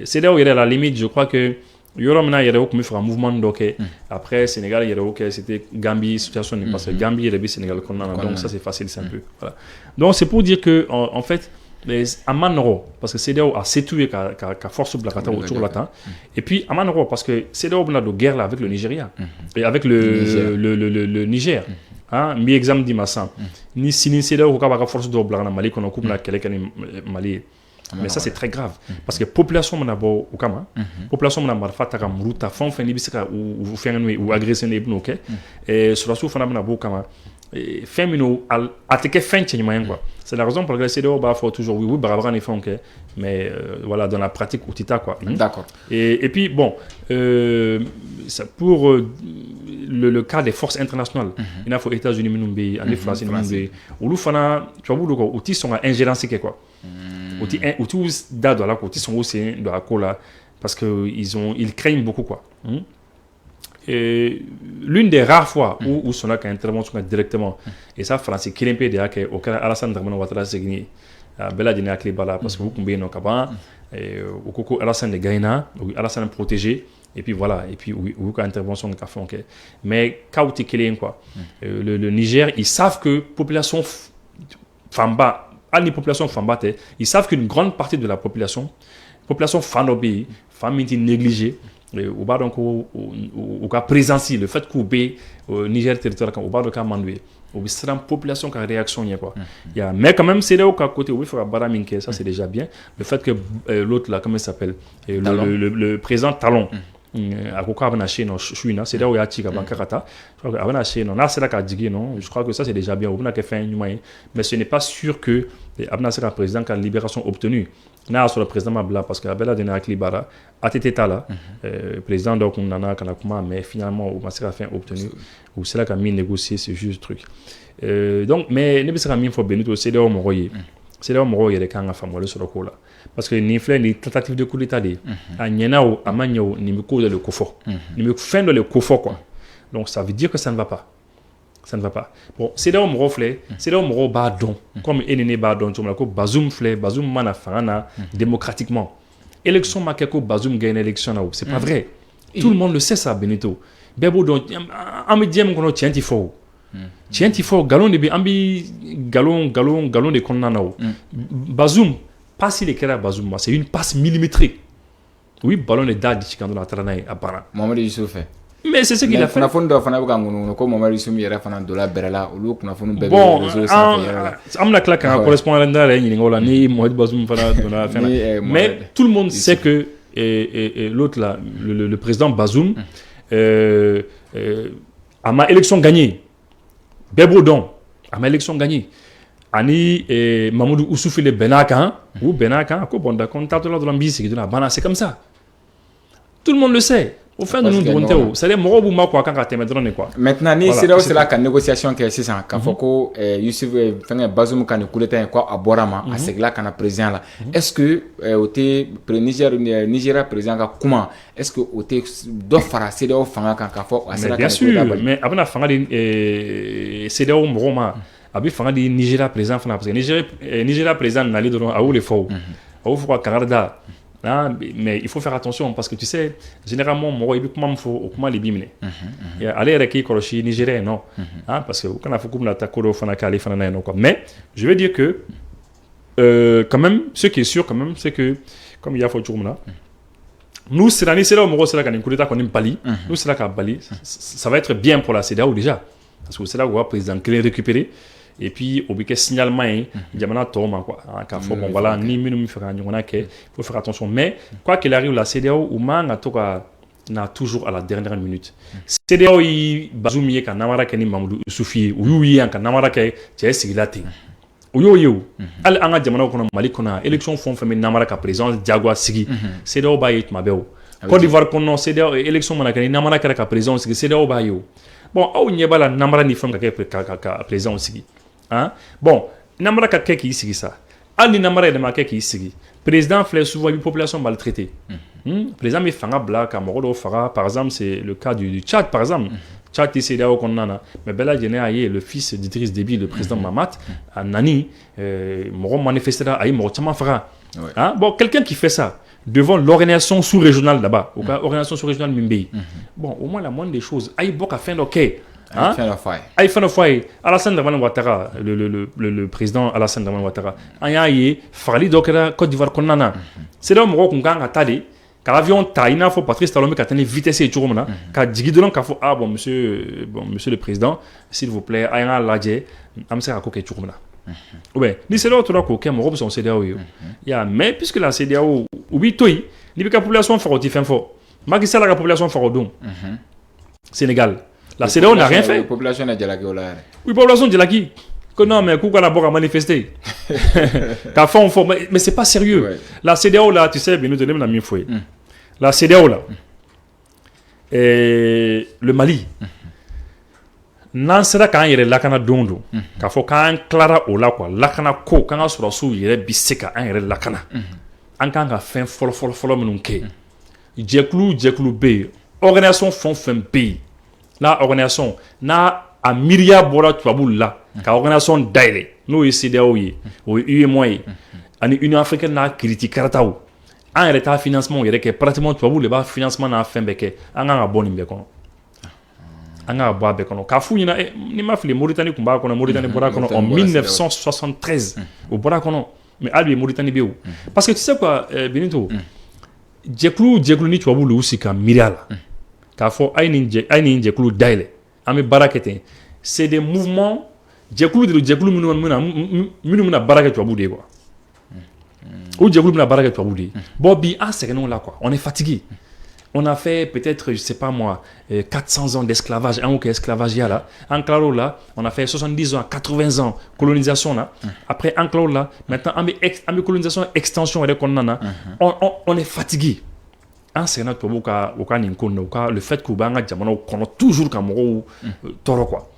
c'est là où il y a la limite je crois que yoro mena yere ko mi fera mouvement donc après Sénégal yere OK c'était Gambie situation parce que Gambie et Sénégal donc ça c'est facile c'est un peu voilà donc c'est pour dire que en fait Amanoro parce que CEDEAO a situé ka force blakata autour de temps et puis Amanoro parce que CEDEAO a de guerre là avec le Nigeria et avec le Niger hein mi exemple di massa ni sini CEDEAO ka ba force do blakana Mali kono coupe la kelekani Mali mais ça c'est très grave parce que population manabo au kama population manabo fata ka muruta fon fen libisika ou fenganwe ou agresser ne ibn OK et sur la soufa manabo kama fémino attaquer fin tchenya quoi c'est la raison pour laquelle CEDEAO va faire toujours oui bravo en effet OK mais voilà dans la pratique outita quoi d'accord et puis bon ça pour le cas des forces internationales il faut États-Unis minumbi en France minumbi ou lu fana tu vois lu ko outil sont ingérence quoi outil dado là outil sont aussi de la cola parce que ils craignent beaucoup quoi et l'une des rares fois où son intervention directement et ça France qui est de que au cas Alassane Dramane Ouattara segni bela dina klibala parce que vous combien no kaba et au coco Alassane de Gaïna Alassane protégé et puis voilà et puis ou intervention qu'a fait OK mais kauti kelien quoi le Niger ils savent que population famba à population famba ils savent qu'une grande partie de la population fanobi famille négligée au bas donc au cas présence le fait qu'oubé au Niger territoire au bas de Kamandoué au sera population qui a réaction quoi il y a mais quand même c'est là au côté où il faut baraminke ça c'est déjà bien le fait que l'autre là comment il s'appelle le président Talon a ko k'a bɛna se yen nɔ su in na CEDEAO y'a ci ka ban k'a ta je crois que a bɛna se yen nɔ n'a sera k'a jigin non je crois que ça c'est déjà bien o bɛna kɛ fɛn ɲuman ye mais ce n'est pas sûr que a bɛna se ka président ka libération obtenue n'a y'a sɔrɔ président ma bila parce que a bɛɛ lajɛlen hakili b'ara ATT t'a la président dɔ kun nana ka na kuma mais finalement o ma se ka fɛn obtenu u sera ka min négocier c'est juste truc donc mais ne bɛ se ka min fɔ Benito CEDEAO mɔgɔ ye CEDEAO mɔgɔw yɛrɛ kan ka faamuyali sɔrɔ ko la parce que nin filɛ nin tentative de coup d'état de a ɲɛna o a ma ɲɛ o nin bɛ ko dɔ de kofɔ nin bɛ fɛn dɔ de kofɔ quoi donc ça veut dire que ça ne va pas ça ne va pas bon CEDEAO mɔgɔw filɛ CEDEAO mɔgɔw b'a dɔn comme e ni ne b'a dɔn cogo min na ko Bazoum filɛ Bazoum mana fanga na démocratiquement élection ma kɛ ko Bazoum gagne élection na o c'est pas vrai tout le monde le sait ça Benito bɛɛ b'o dɔn an bɛ diɲɛ min kɔnɔ tiɲɛ ti fɔ o tiɲɛ ti fɔ galon de bɛ an bɛ galon de kɔnɔna na o Bazoum passe de kɛra Bazoum ma c'est une passe millimétrique oui ballon de da di ci kan dɔrɔn a taara n'a ye a banna Mohamed Youssouf fɛ mais c'est ce qu'il a fait kunnafoni dɔ fana bɛ ka ŋunuŋunu ko Mohamed Youssouf yɛrɛ fana donna bɛrɛ la olu kunnafoni bɛɛ bon bɛ réseau sanfɛ yɛrɛ la an bɛna tila k'an ka correspondant da yɛrɛ ɲininka o la ni Mohamed Bazoum fana donna fɛn na mais tout le monde sait que l'autre là le président Bazoum a ma élection gagnée bɛɛ b'o dɔn a ma élection gagnée ani Mamadou Oussoufile bɛn'a kan ou bɛn'a kan ko bon d'accord n taatɔ la dɔrɔn n b'i sigi dɔrɔn a banna c'est comme ça tout le monde le sait o fɛn ninnu dɔrɔn tɛ o c'est à dire mɔgɔw b'u ma kɔ a kan ka tɛmɛ dɔrɔn de quoi maintenant ni CEDEAO sera ka négociation kɛ sisan k'a fɔ ko Youssouf fɛngɛ Bazoum ka nin coup d'état in ko a bɔra ma a segila ka na président la est-ce que o tɛ Nigeria président ka kuma est-ce que o tɛ dɔ fara CEDEAO fanga kan k'a fɔ a sera ka nin coup d'état bali mais a bɛna fanga di CEDEAO mɔgɔw ma a bɛ fanga di Nigeria président fana parce que Nigeria président nali dɔrɔn a y'o de fɔ o a y'o fɔ ka kangari da mais il faut faire attention parce que tu sais généralement mɔgɔ i bɛ kuma min fɔ o kuma de b'i minɛ ale yɛrɛ k'i kɔlɔsi Nigeria non parce que u kana fɔ k'u bɛna taa ko dɔw fana k'ale fana na yen nɔ quoi mais je veux dire que quand même ce qui est sûr quand même c'est que comme il y'a fɔ cogo min na nous sera ni CEDEAO mɔgɔw sera ka nin coup d'état kɔni bali nous sera ka bali ça va être bien pour la CEDEAO déjà parce que CEDEAO va président kelen récupérer et puis au bɛ kɛ signalement ye jamana tɔw ma quoi k'a fɔ bon voilà ni minnu bɛ fɛ ka ɲɔgɔnna kɛ il faut faire attention mais quoi qu'il arrive la CEDEAO u man ka to ka na toujours à la dernière minute CEDEAO ye Bazoum ye ka namara kɛ ni Mamadou Oussouf ye u y'u ye yan ka namara kɛ cɛ sigila ten u y'o ye o hali an ka jamanaw kɔnɔ Mali kɔnɔ élection fɛn o fɛn bɛ namara ka président diyagoya sigi CEDEAO b'a ye tuma bɛɛ o Côte d'Ivoire kɔnɔ CEDEAO élection mana kɛ ni namara kɛra ka président sigi CEDEAO b'a ye o bon aw ɲɛ b'a la namara ni fɛn ka kɛ ka président sigi bon namara ka kɛ k'i sigi sa hali ni namara yɛrɛ ma kɛ k'i sigi président filɛ souvent i bɛ population maltraité président bɛ fanga bila ka mɔgɔ dɔw faga par exemple c'est le cas du Tchad par exemple Tchad tɛ CEDEAO kɔnɔna na mais bɛɛ lajɛlen y'a ye le fils d'Idriss Déby le président Mahamat a nani mɔgɔ manifestera a ye mɔgɔ caman faga bon quelqu'un qui fait ça devant l'organisation sous-régionale là-bas ou ka organisation sous-régionale min bɛ yen bon au moins la moindre des choses a ye bɔ ka fɛn dɔ kɛ Aïe Fanofaye, Alassane Dramane Ouattara, le président Alassane Dramane Ouattara, an y'a ye fagali dɔ kɛra Côte d'Ivoire kɔnɔna na CEDEAO mɔgɔw kun kan ka taa de ka avion ta i n'a fɔ Patrice Talon bɛ ka taa ni vitesse ye cogo min na ka jigin dɔrɔn k'a fɔ bon monsieur le président s'il vous plaît a y'an lajɛ an bɛ se ka ko kɛ cogo min na ou bien ni CEDEAO tora k'o kɛ mɔgɔw bɛ sɔn CEDEAO ye mais puisque la CEDEAO u b'i to yen n'i bɛ ka population faga o tɛ fɛn fɔ Macky Sall ka population faga o don Sénégal. La CEDEAO n'a rien fait. La population est jalaki. Oui, population jalaki. Que non, mais pourquoi d'abord à manifester qu'à fond, mais c'est pas sérieux. Ouais. La CEDEAO là, tu sais, bien nous donner la même fois. La CEDEAO là, le Mali, n'en sera qu'un yere lakana dondo. Qu'à faut qu'un clara au la quoi, lakana ko, quand on sera sous yere biseka un yere lakana. En quand on fait follow menunke. Djeklu B, organisation fond B. La organisation na a miria bora tubabu la ka organisation daile no CEDEAO ye o UEMOA ye ani Union africaine na critique karataw an yɛrɛ ta financement yɛrɛ kɛ pratiquement tubabu le b'a financement na fɛn bɛɛ kɛ an kan ka bɔ nin bɛɛ kɔnɔ an kan ka bɔ a bɛɛ kɔnɔ k'a f'u ɲɛna ni ma fili Mauritanie kun b'a kɔnɔ Mauritanie bɔra kɔnɔ en 1973 o bɔra kɔnɔ mais hali bi Mauritanie bɛ yen parce que tu sais quoi Benito jɛkulu ni tubabu lu sigi ka miiriya la k'a fɔ a ye nin jɛkulu dayɛlɛ an bɛ baara kɛ ten c'est des mouvements jɛkulu de don jɛkulu minnu bɛna baara kɛ tubabu de ye quoi o jɛkulu bɛna baara kɛ tubabu de ye bon bi an sɛgɛnn'o la quoi on est fatigué on a fait peut-être, je sais pas moi, 400 ans d'esclavage, un ou esclavage là. En claro là, on a fait 70 ans, 80 ans colonisation là. Après en claro là, maintenant en colonisation extension on est fatigué. En sénat pour le fait que banga jamana kono toujours ka mo toro quoi.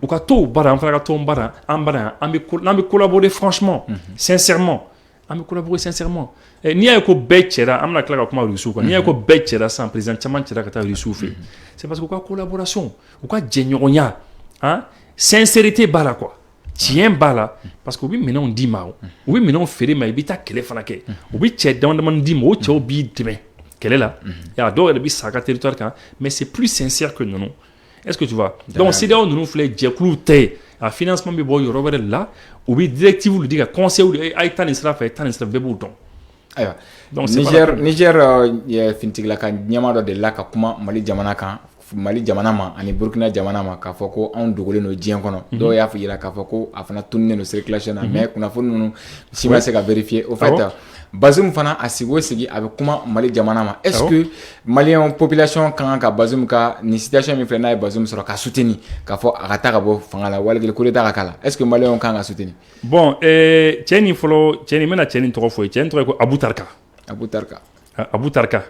Ou ka to bara en fera to bara en bara en collaborer franchement, sincèrement. On me collaborer sincèrement. Ni a ko betchera amna kala kuma rusu ko ni a ko betchera sans président chaman chera kata rusu fait. C'est parce que quoi collaboration, ou quoi djenyonya, hein? Sincérité bala quoi. Tien bala parce que oui maintenant on dit ma. Oui maintenant on fait ma bita kele fanake. Oui tche demande dit mo tche obi deme. Quelle est là? Il y a d'autres qui sont territoire quand, mais c'est plus sincère que nous. Est-ce que tu vois? Donc c'est là où nous faisons des un financement bi boy Robert là ou bi directive lu diga conseil ou ay tan isra fait tan isra bebouton. Aywa. Donc Niger ya fintigla ka nyama do de la ka kuma Mali jamana kan Mali jamana ma ani Burkina jamana ma ka fɔ ko anw dogolen no diɲɛ kɔnɔ dɔw y'a fɔ yira k'a fɔ ko a fana tunnen no circulation na mais kunnafoni ninnu si ma se ka vérifier au fait Bazoum fana a sigi a bɛ kuma Mali jamana ma est-ce que Malien population kan ka Bazoum ka ni situation min filɛ n'a ye Bazoum sɔrɔ ka soutenir k'a fɔ a ka taa ka bɔ fanga la wali coup d'état ka k'a la est-ce que Malien kan ka soutenir bon cɛ nin fɔlɔ cɛ nin bɛna cɛ nin tɔgɔ fɔ cɛ nin tɔgɔ ye ko Abou Tarka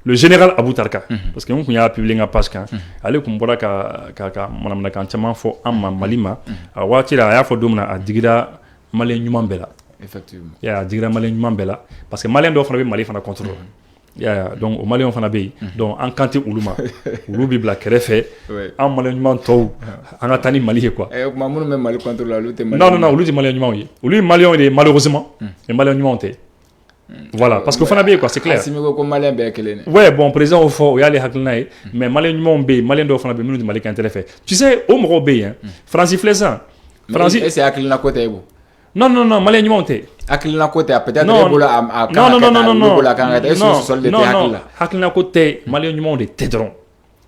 le général Abou Tarka parce que on y'a publié un page kan ale kun bɔra ka manamana kan caman fɔ an ma Mali ma a waati la a y'a fɔ don min na a digira Malien ɲuman bɛɛ la effectivement a digira Malien ɲuman bɛɛ la parce que Malien dɔw fana bɛ Mali fana contrôler donc o Malien fana bɛ yen donc an kan tɛ olu ma olu bɛ bila kɛrɛfɛ an Malien ɲuman tɔw an ka taa ni Mali ye quoi kuma minnu bɛ Mali contrôler olu tɛ Mali non olu tɛ Malien ɲumanw ye olu ye Malien de malheureusement mais Malien ɲumanw tɛ. Voilà, parce que fana quoi, c'est clair. Ouais, bon, président au fond, il y a les haklinaï, mais Malien numéro B, Malien d'offre na minute Malien qui fait. Tu sais, au Moro B, hein, Francis Flessan. Francis, c'est haklina côté vous. Non, Malien numéro T. Haklina côté peut-être non, haklina côté, Malien numéro de Tédron.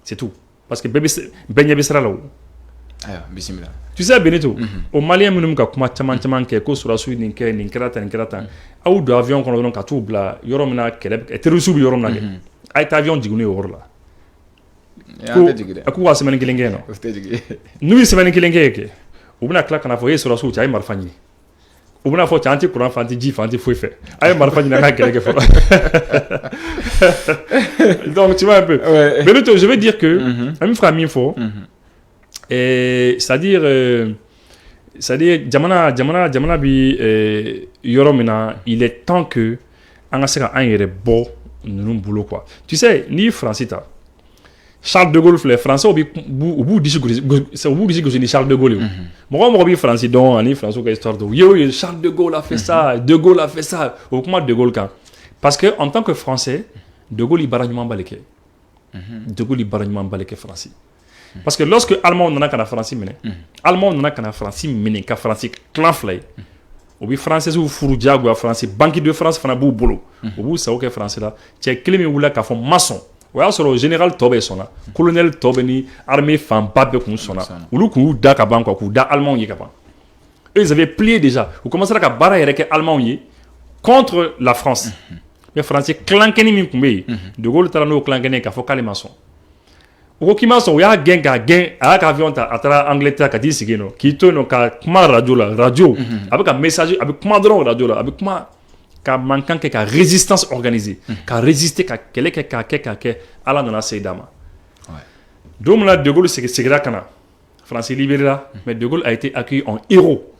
C'est tout. Parce que Benya Bissra là. Bismillah. Tu sais Benito, au Malien minimum ka kuma chaman ke ko sura su ni krata au do avion kono don ka tu bla yoro mina keleb e terusu bi yoro mina ay ta avion digune yoro la aku wa semaine kilenge no nu semaine kilenge ke u bina kla kana fo ye sura su ay marfani u bina fo chanti kuran fanti ji fanti foi fait ay marfani na kelege fo donc tu vois un peu Benito je veux dire que ami frère mi fo et c'est-à-dire jamana bi yoro mina il est temps que on a sera un yere bo nous boulot quoi tu sais ni Francita Charles de Gaulle les français au bout d'ici ni Charles de Gaulle moi bi français donc ani français que histoire de yo Charles de Gaulle a fait ça de Gaulle a fait ça au comment de Gaulle quand parce que en tant que français de Gaulle il baragnement baleke de Gaulle il baragnement baleke français. Parce que lorsque Allemand n'en a qu'à la France Allemand n'en a qu'à la France qu'à France clan flay ou bien français ou Fouroudia ou français banque de France fana bou bolo ou bout ça ok français là tu clé ou là qu'à fond maçon ou alors sur le général Tobé son là colonel Tobé ni armée femme pape comme son là ou le coup da kaban quoi coup da allemand y kaban eux ils avaient plié déjà ou commencé à barrer avec allemand y contre la France mais français clankeni mi kumbe de Gaulle talano clankeni ka fokale maçon o qui m'a son ya gain à avion ta atra Angleterre ka disigi no ki to no ka kuma radio avec un message avec kuma drone radio là avec kuma ka manquant que ka résistance organisée ka résister ka kele ka ala na seydama donc là de Gaulle c'est là kana France libéré là mais de Gaulle a été accueilli en héros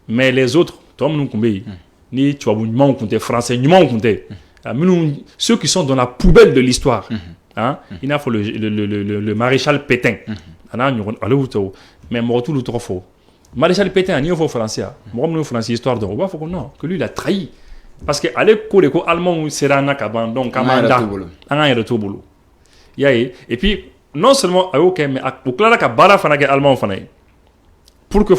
mais les autres tom nous kumbe ni tu vois nous compter français nous compter ceux qui sont dans la poubelle de l'histoire. Hein? Il a fait le maréchal Pétain. Mais moi tout le trop faux. Maréchal Pétain, il faut français. Moi nous français histoire de Roba, faut que non, que lui il a trahi. Parce que aller coller ko allemand sera na kaban donc kamanda. Anga retour boulot. Et puis non seulement OK mais au clara ka bara fana ke allemand fana. Pour que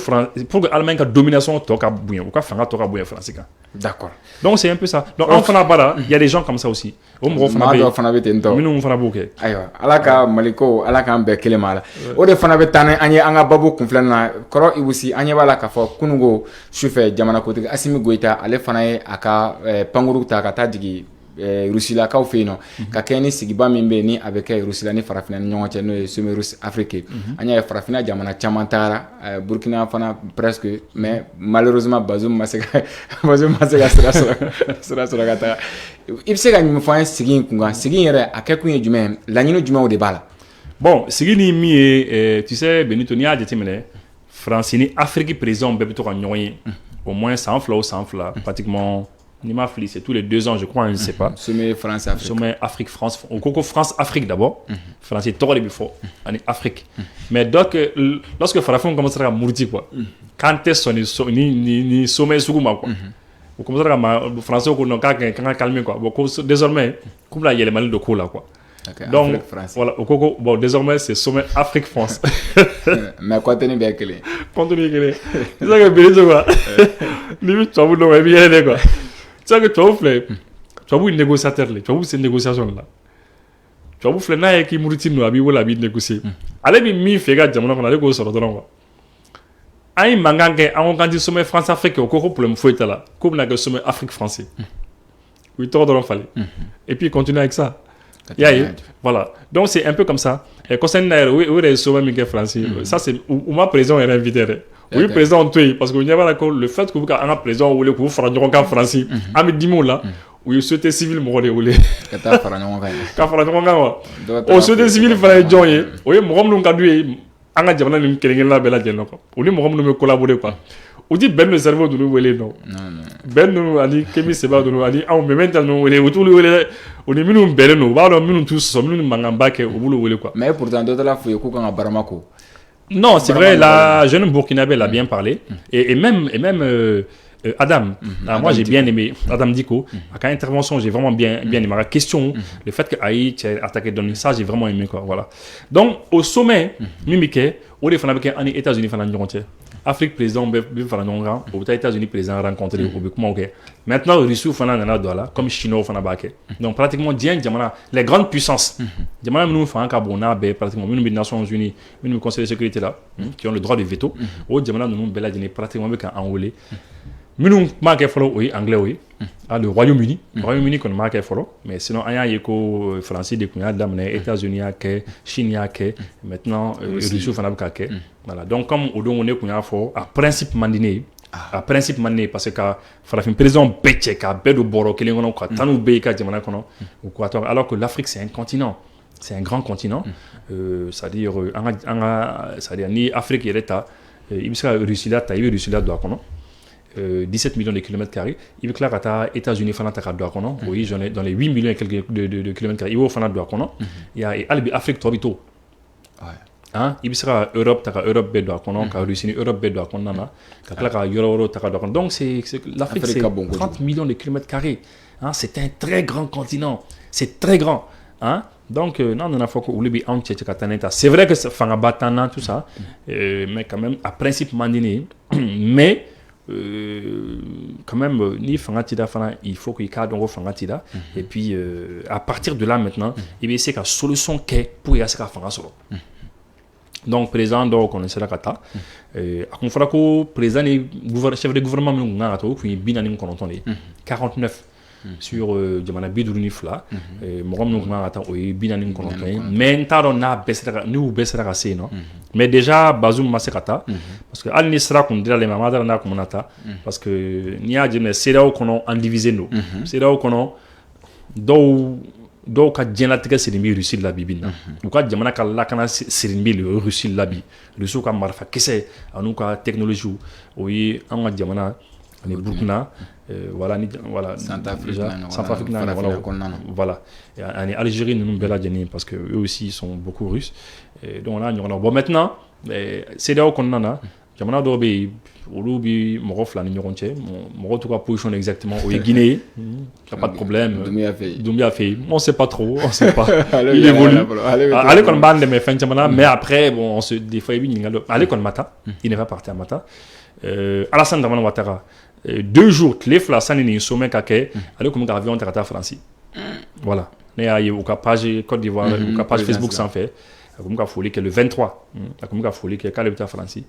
Allemagne a domination toka bouin ou ka fanga toka bouin français. D'accord. Donc c'est un peu ça. Donc en fana bara, il y a des gens comme ça aussi. O mo fana be tento. Minu fana boke. Aywa, alaka maliko, alaka ambe kelema. O de fana be tane anye anga babu kunflan na koro ibusi anye wala ka fo kunugo sufe jamana ko Assimi Goïta ale fana ye aka panguru ta ka ta digi rusilakaw fɛ yen nɔ ka kɛ ni sigiba min bɛ ni a bɛ kɛ rusila ni farafinna ni ɲɔgɔn cɛ n'o ye sommet russe Afrique an y'a ye farafinna jamana caman tagara Burkina fana presque mais malheureusement Bazoum ma se ka sira sɔrɔ ka taga i bɛ se ka ɲuman fɔ an ye sigi in kun kan sigi in yɛrɛ a kɛ kun ye jumɛn ye laɲini jumɛnw de b'a la. Bon sigi ni min ye tu sais Benito n'i y'a jateminɛ France ni Afrique président bɛɛ bɛ to ka ɲɔgɔn ye au moins san fila o san fila pratiquement. Ni ma fili, c'est tous les 2 ans, je crois, je ne sais pas. Sommet France-Afrique. Sommet Afrique-France. Au Coco France-Afrique d'abord. France, c'est Torre de Bifo. En Afrique. Mais donc, lorsque Farafon commencera à mourir, quoi. Quand est-ce ni sommet Sougouma, quoi. On commencera à français, on a calmé, quoi. Désormais, comme là, il y a les malins de Kola, quoi. Okay, donc, voilà, au Coco, bon, désormais, c'est sommet Afrique-France. Mais quoi, tu bien calé. Contenu calé. C'est ça que je quoi. Limite, tu vas vous le bien, quoi. C'est que tu vas vous négociateur, tu vas vous ces négociations là. Tu vas vous faire n'a qui mourir nous abi wala abi négocier. Allez bi mi fait gars jamana na ko soro don quoi. Ay mangange an quand dit sommet France Afrique au coco problème faut être là. Comme na que sommet Afrique français. Oui tord dans fallait. Et puis continuer avec ça. Voilà. Donc c'est un peu comme ça. Et concernant oui les sommets mi français. Ça c'est où ma président est invité. Oui, président Antoine, parce que vous n'avez pas d'accord, le fait que vous avez un président ou le coup, vous avez un français, à mes 10 mots là, où vous souhaitez civil, vous avez au souhaité civil, il fallait joindre. Oui, moi, je suis un gars qui est là, belle là, ou moi, je collaborer quoi. Ou dit ben le cerveau de nous, non. Ben nous a dit, Kémy Seba de nous a dit, ah, mais maintenant, on est autour de nous, on est minimum belle, nous, voilà, nous tous, nous, mangambake, au boulot, quoi. Mais pourtant, d'autres là, il faut qu'on a Baramako. Non, c'est vrai, la jeune Burkinabé l'a bien parlé. Et même Adam, moi j'ai bien aimé, Adam Diko, à quand intervention, j'ai vraiment bien aimé. La question, le fait que Haïti ait attaqué Donny, ça j'ai vraiment aimé. Quoi, voilà. Donc, au sommet, Mimike, au défend avec les États-Unis, Afrique président, aux États-Unis président rencontré, maintenant, Russie, comme Chinois, donc pratiquement, les grandes puissances, nous faisons pratiquement les Nations Unies, le Conseil de sécurité là, qui ont le droit de veto, au nous pratiquement enrôlé. Nous marquons follow oui anglais oui le Royaume-Uni qu'on marque follow mais sinon il y a éco français des les États-Unis que Chine que maintenant Russie que voilà donc comme on est qu'on fort à principe mandiné parce que farafin président betche ka bedo boro kelen ngono ko tanu be ka jamana kono alors que l'Afrique c'est un continent. C'est un grand continent, c'est-à-dire ni Afrique et l'État, il y a Russie là, Russie là doit 17 millions de kilomètres carrés. Il y a les États-Unis oui, dans les 8 millions de kilomètres carrés. Il y a l'Afrique Tobito. Il y a l'Europe, la Russie, l'Europe, donc l'Afrique c'est 30 millions de kilomètres carrés. C'est un très grand continent. C'est très grand. Donc, c'est vrai que c'est un tout ça, mais quand même, à principe mandiné, mais quand même, il faut qu'il y ait un fangatida, et puis à partir de là maintenant, il y a une solution qui est pour y aller à solo. Donc, président, donc on est là kata. On fera que président et chef de gouvernement nous avons tout, puis bien 49. Sur jamana biduruni fla mogom no ma ata o binani kono tay mais ntaro na besra nous besra assez non mais déjà Bazoum masekata parce que al nisra kun dira le mamada na ko monata parce que niya jeme seraw kono en diviser no seraw kono do ka jenatika sirimbi Russie la bibina ou ka jamana ka lakana sirimbi le Russie la bi Russie ka marfa kesse anu ka technologie o yi an jamana ni Burkina voilà Centrafrique voilà et Algérie nous bella parce que eux aussi sont beaucoup russes et donc là bon maintenant c'est là qu'on en a jamana do be olubi mo rofla ni ñoronté mo tout cas position exactement au Guinée pas de problème Doumbia fait on sait pas trop on sait pas il évolue allez kon bande mais fin jamana mais après bon on se des fois allez kon mata il ne va partir à mata Alassane Dramane Ouattara 2 jours clé fla sanini sommet kake allez comme avion terata France voilà né a eu page Côte d'Ivoire ou page Facebook sans fait comme ka folie que le 23 comme ka folie que calebta France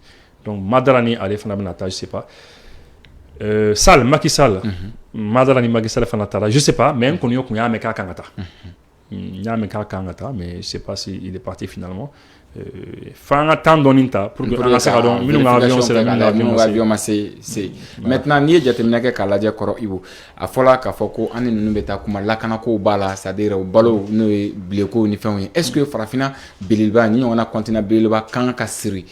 donc Madarani allait faire je sais pas Macky Sall Madala ni Macky Sall fana tara, je sais pas, mais on connaît qu'on y a meka kangata. Il y a meka kangata, mais je sais pas s'il est parti finalement. Fanga tant doninta pour que on sa don minnu avion c'est avion ma c'est maintenant ni jateminɛ kɛ k'a lajɛ kɔrɔ Ibu a fɔla k'a fɔ ko an ni ninnu bɛ taa kuma lakanako b'a la c'est-à-dire balo n'o ye bileko ni fɛnw ye est-ce que farafina belebeleba ni ɲɔgɔnna continent belebeleba kan ka siri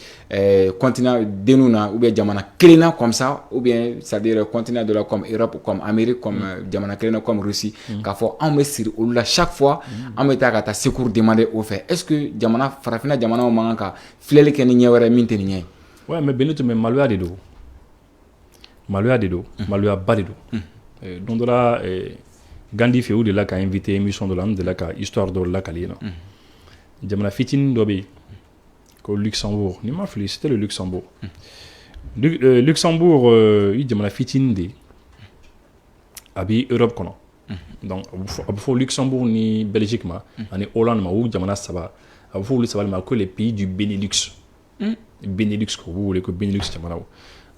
continent denw na ou bien jamana kelen na comme ça ou bien c'est-à-dire continent de la comme Europe comme Amérique comme jamana kelen na comme Russie k'a fɔ anw bɛ siri olu la chaque fois an bɛ taa ka taa secours demander o fɛ est-ce que jamana farafina jamana o man ka filɛli kɛ ni ɲɛ wɛrɛ min tɛ nin ɲɛ ye. Ouais, mais Benito, mais maloya de do. Maloya de do. Maloya ba de do. Donc là, Gandhi fait où de là qu'a invité émission de là, de là qu'a histoire de là qu'a lié. Jamana fitin dobi au Luxembourg. Ni m'a fait, c'était le Luxembourg. Luxembourg, il jamana fitin de abi Europe kono. Donc faut Luxembourg ni Belgique ma, ani Hollande ma ou jamana saba. Faut le savoir que les pays du Benelux. Benelux que vous voulez que Benelux jamana.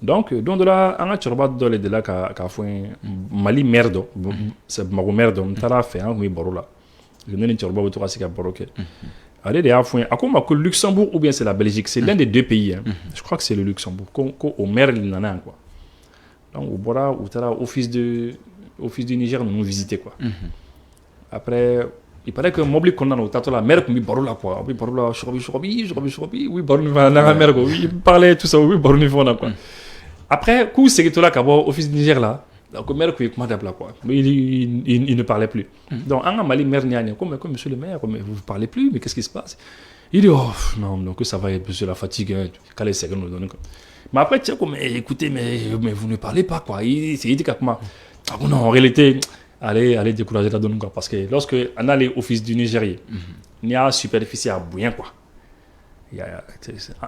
Donc de là on a turba de là qu'a fait Mali merde. C'est mago merde, on t'a fait un oui borola. Je ne turba autour à ce qu'a boroké. Allez des afouins. À quoi que Luxembourg ou bien c'est la Belgique, c'est l'un des deux pays. Je crois que c'est le Luxembourg. Au maire il en a quoi. Donc au bora ou t'as office du Niger nous visiter quoi. Après il paraît que mobile qu'on a au tato la mer comme barola quoi. Oui barola chorobi oui barola na mer quoi. Oui parlait tout ça oui barola fona quoi. Après coup c'est que tout là qu'abo office du Niger là. Donc mer qui comment d'appeler quoi. Mais il ne parlait plus. Donc en Mali mer niania comme monsieur le maire comme vous parlez plus mais qu'est-ce qui se passe? Il dit oh non donc ça va monsieur la fatigue quand les secondes nous donnent quoi. Mais après tiens comme écoutez mais vous ne parlez pas quoi. Il dit comment ah non en réalité allez décourager la donne quoi parce que lorsque on a les offices du Nigeria il y a superficie à bouillir quoi il y a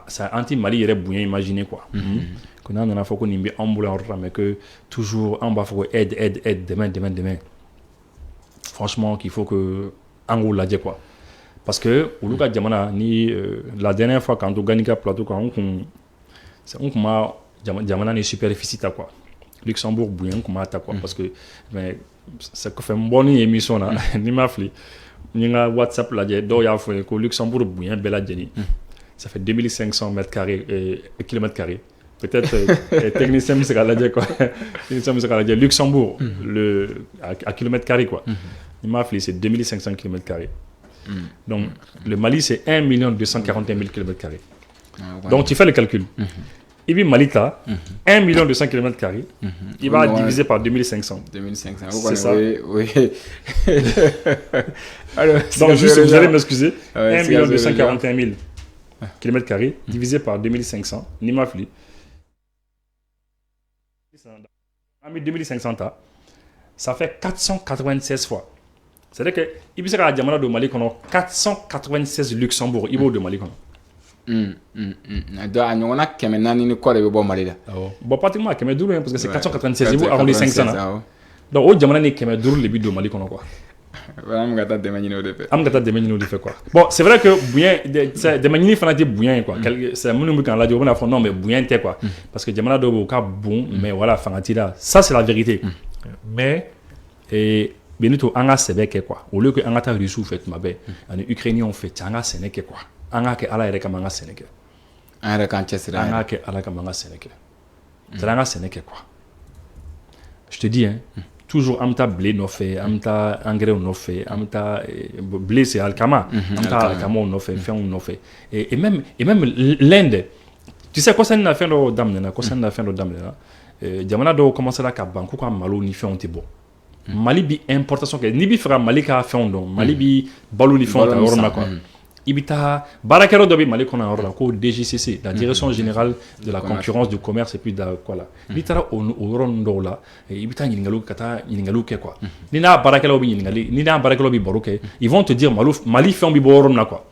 ça anti Mali il est bouillir imaginez quoi qu'on a fait qu'on y ambulance mais que toujours on va faire aide demain franchement qu'il faut que en gros la quoi parce que au Luka Jamana ni la dernière fois quand on gagne le plateau quand on comment Jamana ni superficie quoi Luxembourg bouillant comme à quoi parce que mais ça fait une bonne émission là ni ma fli ni nga WhatsApp là do ya fait que Luxembourg bouillant bella jeni ça fait 2500 mètres carrés kilomètres carrés peut-être technicien c'est là quoi technicien c'est là Luxembourg le à kilomètres carrés quoi ni ma fli c'est 2500 kilomètres carrés donc le Mali c'est 1 241 000 kilomètres carrés donc tu fais le calcul il vit Malita, 1 200 km², il va diviser par 2500. 2500, c'est ça. Oui. Alors, donc, juste, vous allez m'excuser, 1 241 000 km² divisé par 2500, Nimafli. En 2500, ça fait 496 fois. C'est-à-dire que, il y a un diamant de Mali, 496 Luxembourg, il y a de Mali. Donc a ɲɔgɔnna 400 ni kɔ de bɛ bɔ Mali la. Bon pratiquement 500 parce que c'est 496 vous arrondi 500 donc au jamana ni 500 le bi do Mali kono quoi. Am ka taa dɛmɛ ɲini o de fɛ. Am ka taa dɛmɛ ɲini o de fɛ quoi. Bon c'est vrai que bouillant dɛmɛ ɲini fana tɛ bouillant quoi. C'est minnu bɛ kan lajɛ o bɛna fɔ non mais bouillant tɛ quoi parce que jamana dɔw bɛ u ka bon mais voilà fanga t'i la ça c'est la vérité. Mais Benito an ka sɛbɛ kɛ quoi au lieu que an ka taa Russie fɛ tuma bɛɛ ani Ukrainiens fɛ an ka sɛnɛ kɛ quoi. An ka kɛ ala yɛrɛ kama an ka sɛnɛ kɛ. An yɛrɛ k'an cɛsiri. An ka kɛ ala kama an ka sɛnɛ kɛ. C'est an ka sɛnɛ kɛ quoi. Je te dis hein, toujours an bɛ taa blé nɔfɛ, an bɛ taa engrais nɔfɛ, an bɛ taa blé c'est alikama, an bɛ taa alikamaw nɔfɛ, fɛnw nɔfɛ. Et même l'Inde, tu sais kɔsani na fɛn dɔ daminɛna, jamana dɔw commencera ka ban k'u ka malo ni fɛnw tɛ bɔ. Mali bi importation kɛ, n'i bi fɛ ka Mali ka fɛnw dɔn, Mali bi balo ni fɛnw ta yɔrɔ min na quoi. Ibita barakero dobi Mali kona yɔrɔ la ko DGCC la direction générale de la concurrence du commerce et puis de quoi là ibita o yɔrɔ ninnu la ibita ɲininkaliw ka taa ɲininkaliw kɛ quoi ni n'a baarakɛlaw bɛ ɲininkali ni n'a baarakɛlaw bɛ baro kɛ ils vont te dire Mali fɛnw bɛ bɔ yɔrɔ min na quoi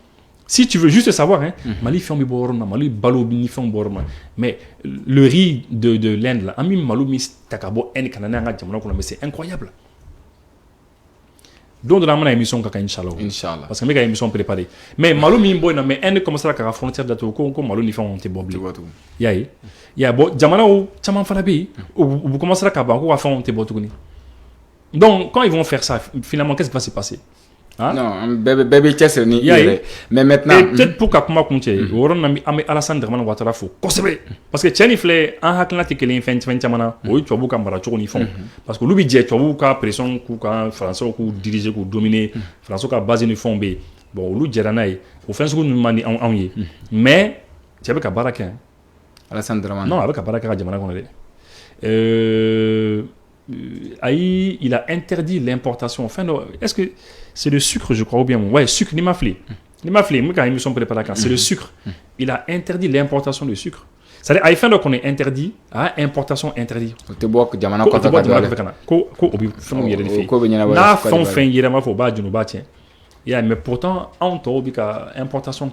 si tu veux juste savoir hein Mali fɛnw bɛ bɔ yɔrɔ min na Mali balo ni fɛnw bɔ yɔrɔ min na mais le riz de l'Inde là an bɛ malo min ta ka bɔ Inde ka na n'a ka jamana kɔnɔ mais c'est incroyable. Donc, on a une émission Inch'Allah. Parce que je vais une émission préparée. Mais malo mi boy na mais un commence à la frontière de tout comme malo ni fait on te boblé. Ya bon jamana ou chaman fana bi ou commence à ka ba ko fa on te botu ni. Donc, quand ils vont faire ça, finalement, qu'est-ce qui va se passer? Hein? Non, bébé Chelsea ni yere. Mais maintenant, et peut-être pour qu'à comment compter, on a mis Alassane Dramane Ouattara faut conserver parce que Tiani Flé en hakna te kelen fin chamana, oui tu as beaucoup à choko ni fond parce que l'ubi jet tu as beaucoup à pression coup quand français coup diriger coup dominer français coup basé ni fond B bon l'u jeranai au fin seconde mani en y mais tu avec baraka Alassane Dramane non avec baraka jamana qu'on il a interdit l'importation. Enfin, est-ce que c'est le sucre, je crois, ou bien ouais, sucre, ni maflé. Ni maflé, moi quand ils me sont préparés, c'est le sucre. Il a interdit l'importation de sucre. C'est-à-dire, à fin qu'on est interdit, à importation interdit. Tu bois que jamana quoi ta mais pourtant, on t'a dit importation.